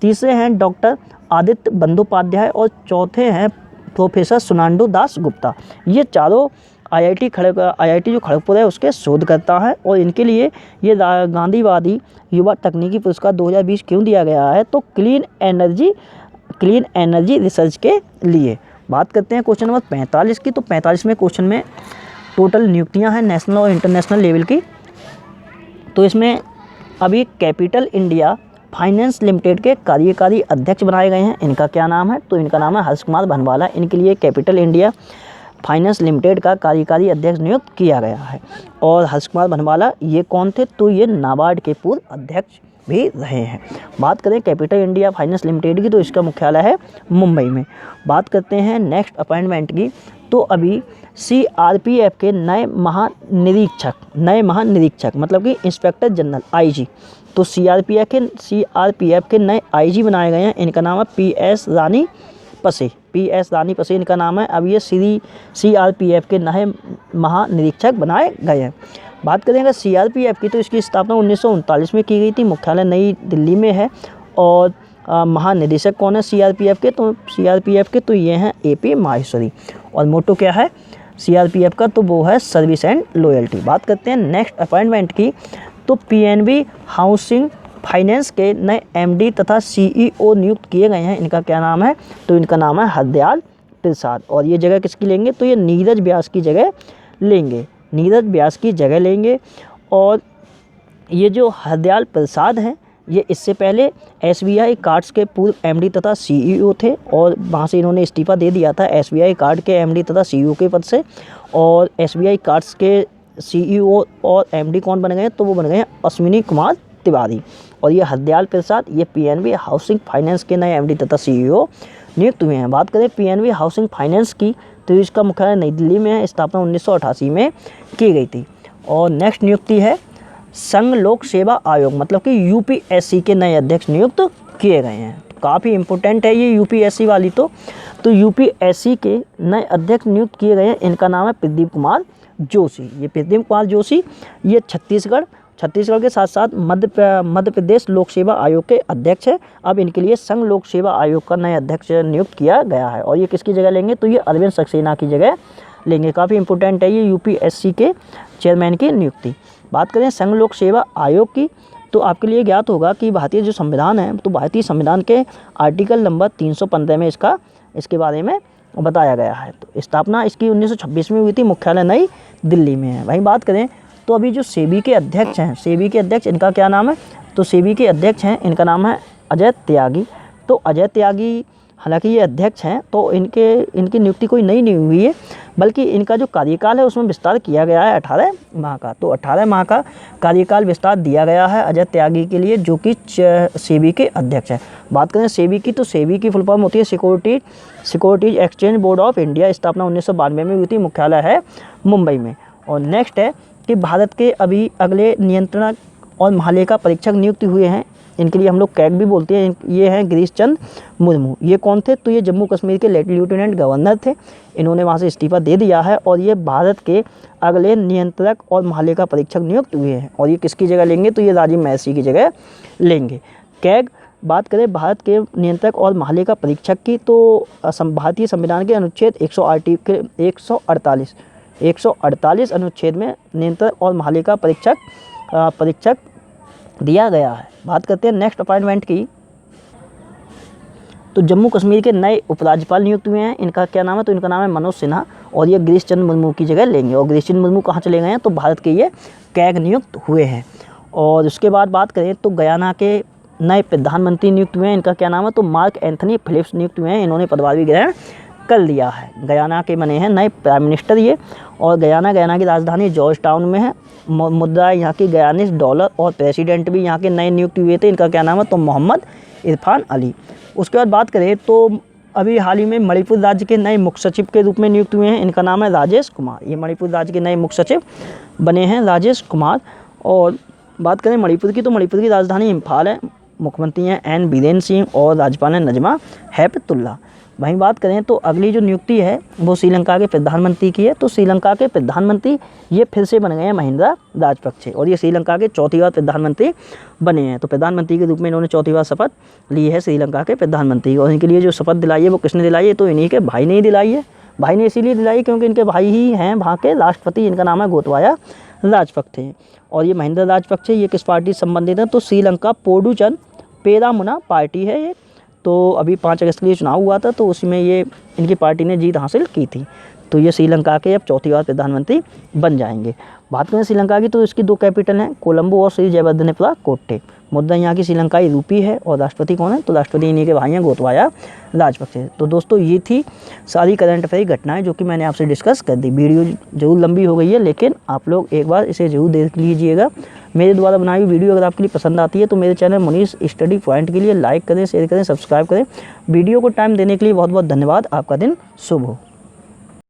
[SPEAKER 1] तीसरे हैं डॉक्टर आदित्य बंदोपाध्याय, और चौथे हैं प्रोफेसर सुनांडू दास गुप्ता। ये चारों IIT जो खड़गपुर है उसके शोधकर्ता हैं। और इनके लिए ये गांधीवादी युवा तकनीकी पुरस्कार 2020 क्यों दिया गया है? तो क्लीन एनर्जी रिसर्च के लिए। बात करते हैं क्वेश्चन नंबर 45 की। तो 45वें क्वेश्चन में टोटल नियुक्तियां हैं नेशनल और इंटरनेशनल लेवल की। तो इसमें अभी कैपिटल इंडिया फाइनेंस लिमिटेड के कार्यकारी अध्यक्ष बनाए गए हैं। इनका क्या नाम है? तो इनका नाम है हर्ष कुमार भनवाला। इनके लिए कैपिटल इंडिया फाइनेंस लिमिटेड का कार्यकारी अध्यक्ष नियुक्त किया गया है। और हर्ष कुमार भनवाला ये कौन थे? तो ये नाबार्ड के पूर्व अध्यक्ष भी रहे हैं। बात करें कैपिटल इंडिया फाइनेंस लिमिटेड की, तो इसका मुख्यालय है मुंबई में। बात करते हैं नेक्स्ट अपॉइंटमेंट की। तो अभी CRPF के नए महानिरीक्षक मतलब कि इंस्पेक्टर जनरल IG, तो CRPF के नए IG बनाए गए हैं। इनका नाम है PS रानी पसे इनका नाम है। अब ये CRPF के नए महानिरीक्षक बनाए गए हैं। बात करें अगर CRPF की, तो इसकी स्थापना 1939 में की गई थी। मुख्यालय नई दिल्ली में है। और महानिदेशक कौन है CRPF के? तो CRPF के तो ये हैं AP माहेश्वरी। और मोटो क्या है CRPF का? तो वो है सर्विस एंड लॉयल्टी। बात करते हैं नेक्स्ट अपॉइंटमेंट की। तो PNB हाउसिंग फाइनेंस के नए MD तथा CEO नियुक्त किए गए हैं। इनका क्या नाम है? तो इनका नाम है हरदयाल प्रसाद। और ये जगह किसकी लेंगे? तो ये नीरज व्यास की जगह लेंगे। और ये जो हरदयाल प्रसाद हैं ये इससे पहले SBI कार्ड्स के पूर्व MD तथा CEO थे, और वहाँ से इन्होंने इस्तीफा दे दिया था SBI कार्ड के MD तथा CEO के पद से। और SBI कार्ड्स के CEO और MD कौन बन गए? तो वो बन गए हैं अश्विनी कुमार तिवारी। और ये हरदयाल प्रसाद ये PNB हाउसिंग फाइनेंस के नए MD तथा CEO नियुक्त हुए हैं। बात करें PNB हाउसिंग फाइनेंस की, तो इसका मुख्यालय नई दिल्ली में है। स्थापना 1988 में की गई थी। और नेक्स्ट नियुक्ति है संघ लोक सेवा आयोग मतलब कि UPSC के नए अध्यक्ष नियुक्त किए गए हैं। काफ़ी इंपॉर्टेंट है ये UPSC वाली। तो UPSC के नए अध्यक्ष नियुक्त किए गए हैं। इनका नाम है प्रदीप कुमार जोशी। ये प्रदीप कुमार जोशी ये छत्तीसगढ़ छत्तीसगढ़ के साथ साथ मध्य प्रदेश लोक सेवा आयोग के अध्यक्ष है। अब इनके लिए संघ लोक सेवा आयोग का नया अध्यक्ष नियुक्त किया गया है। और ये किसकी जगह लेंगे, तो ये अरविंद सक्सेना की जगह लेंगे। काफ़ी इंपॉर्टेंट है ये यूपीएससी के चेयरमैन की नियुक्ति। बात करें संघ लोक सेवा आयोग की, तो आपके लिए ज्ञात होगा कि भारतीय जो संविधान है, तो भारतीय संविधान के आर्टिकल नंबर 315 में इसके बारे में बताया गया है। तो स्थापना इसकी 1926 में हुई थी, मुख्यालय नई दिल्ली में है। वहीं बात करें तो अभी जो सेबी के अध्यक्ष हैं, सेबी के अध्यक्ष इनका क्या नाम है, तो सेबी के अध्यक्ष हैं, इनका नाम है अजय त्यागी। तो अजय त्यागी हालांकि ये अध्यक्ष हैं, तो इनकी नियुक्ति कोई नई नहीं हुई है, बल्कि इनका जो कार्यकाल है उसमें विस्तार किया गया है 18 माह का। तो 18 माह का कार्यकाल विस्तार दिया गया है अजय त्यागी के लिए, जो कि सेबी के अध्यक्ष हैं। बात करें सेबी की, तो सेबी की फुल फॉर्म होती है securities exchange board of India. स्थापना 1992 में हुई थी, मुख्यालय है मुंबई में। और नेक्स्ट है कि भारत के अभी अगले नियंत्रक और महालेखा परीक्षक नियुक्त हुए हैं। इनके लिए हम लोग कैग भी बोलते हैं। ये हैं गिरीश चंद्र मुर्मू। ये कौन थे, तो ये जम्मू कश्मीर के लेफ्टिनेंट गवर्नर थे। इन्होंने वहाँ से इस्तीफा दे दिया है और ये भारत के अगले नियंत्रक और महालेखा परीक्षक नियुक्त हुए हैं। और ये किसकी जगह लेंगे, तो ये राजीव महर्षि की जगह लेंगे। कैग बात करें भारत के नियंत्रक और महालेखा परीक्षक की, तो भारतीय संविधान के अनुच्छेद 148 अनुच्छेद में नियंत्रक और महालेखा परीक्षक दिया गया है। बात करते हैं नेक्स्ट अपॉइंटमेंट की, तो जम्मू कश्मीर के नए उपराज्यपाल नियुक्त हुए हैं। इनका क्या नाम है, तो इनका नाम है मनोज सिन्हा। और ये गिरीश चंद्र मुर्मू की जगह लेंगे। और गिरीश चंद्र मुर्मू कहाँ चले गए हैं, तो भारत के ये कैग नियुक्त हुए हैं। और उसके बाद बात करें तो गयाना के नए प्रधानमंत्री नियुक्त हुए हैं। इनका क्या नाम है, तो मार्क एंथनी फिलिप्स नियुक्त हुए हैं। इन्होंने पदभार ग्रहण कर लिया है। गयाना के बने हैं नए प्राइम मिनिस्टर ये। और गयाना की राजधानी जॉर्ज टाउन में है। मुद्रा यहाँ की गयानीज डॉलर। और प्रेसिडेंट भी यहाँ के नए नियुक्त हुए थे। इनका क्या नाम है, तो मोहम्मद इरफान अली। उसके बाद बात करें तो अभी हाल ही में मणिपुर राज्य के नए मुख्य सचिव के रूप में नियुक्त हुए हैं। इनका नाम है राजेश कुमार। ये मणिपुर राज्य के नए मुख्य सचिव बने हैं राजेश कुमार। और बात करें मणिपुर की, तो मणिपुर की राजधानी इम्फाल है। मुख्यमंत्री हैं एन बीरेन सिंह और राज्यपाल हैं नजमा हेपतुल्ला। वहीं बात करें तो अगली जो नियुक्ति है वो श्रीलंका के प्रधानमंत्री की है। तो श्रीलंका के प्रधानमंत्री ये फिर से बन गए हैं महिंद्रा राजपक्षे। और ये श्रीलंका के चौथी बार प्रधानमंत्री बने हैं। तो प्रधानमंत्री के रूप में इन्होंने चौथी बार शपथ ली है श्रीलंका के प्रधानमंत्री। और इनके लिए जो शपथ दिलाई है वो किसने दिलाई है, तो इन्हीं के भाई ने ही दिलाई है। भाई ने इसीलिए दिलाई क्योंकि इनके भाई ही हैं वहाँ के राष्ट्रपति। इनका नाम है गोतबाया राजपक्षे। और ये महिंद्रा राजपक्षे ये किस पार्टी से संबंधित है, तो श्रीलंका पोडुचन पेरामुना पार्टी है ये। तो अभी 5 अगस्त के लिए चुनाव हुआ था, तो उसमें ये इनकी पार्टी ने जीत हासिल की थी। तो ये श्रीलंका के अब चौथी बार प्रधानमंत्री बन जाएंगे। बात करें श्रीलंका की, तो इसकी 2 कैपिटल हैं, कोलंबो और श्री जयवर्धनेपुरा कोट्टे। मुद्रा यहाँ की श्रीलंकाई रूपी है। और राष्ट्रपति कौन है, तो राष्ट्रपति इन्हीं के भाई हैं गोतबाया राजपक्षे। तो दोस्तों ये थी सारी करंट अफेयर घटनाएं जो कि मैंने आपसे डिस्कस कर दी। वीडियो जरूर लंबी हो गई है, लेकिन आप लोग एक बार इसे जरूर देख लीजिएगा। मेरे द्वारा बनाई हुई वीडियो अगर आपके लिए पसंद आती है तो मेरे चैनल मुनीष स्टडी पॉइंट के लिए लाइक करें, शेयर करें, सब्सक्राइब करें। वीडियो को टाइम देने के लिए बहुत बहुत धन्यवाद। आपका दिन शुभ हो।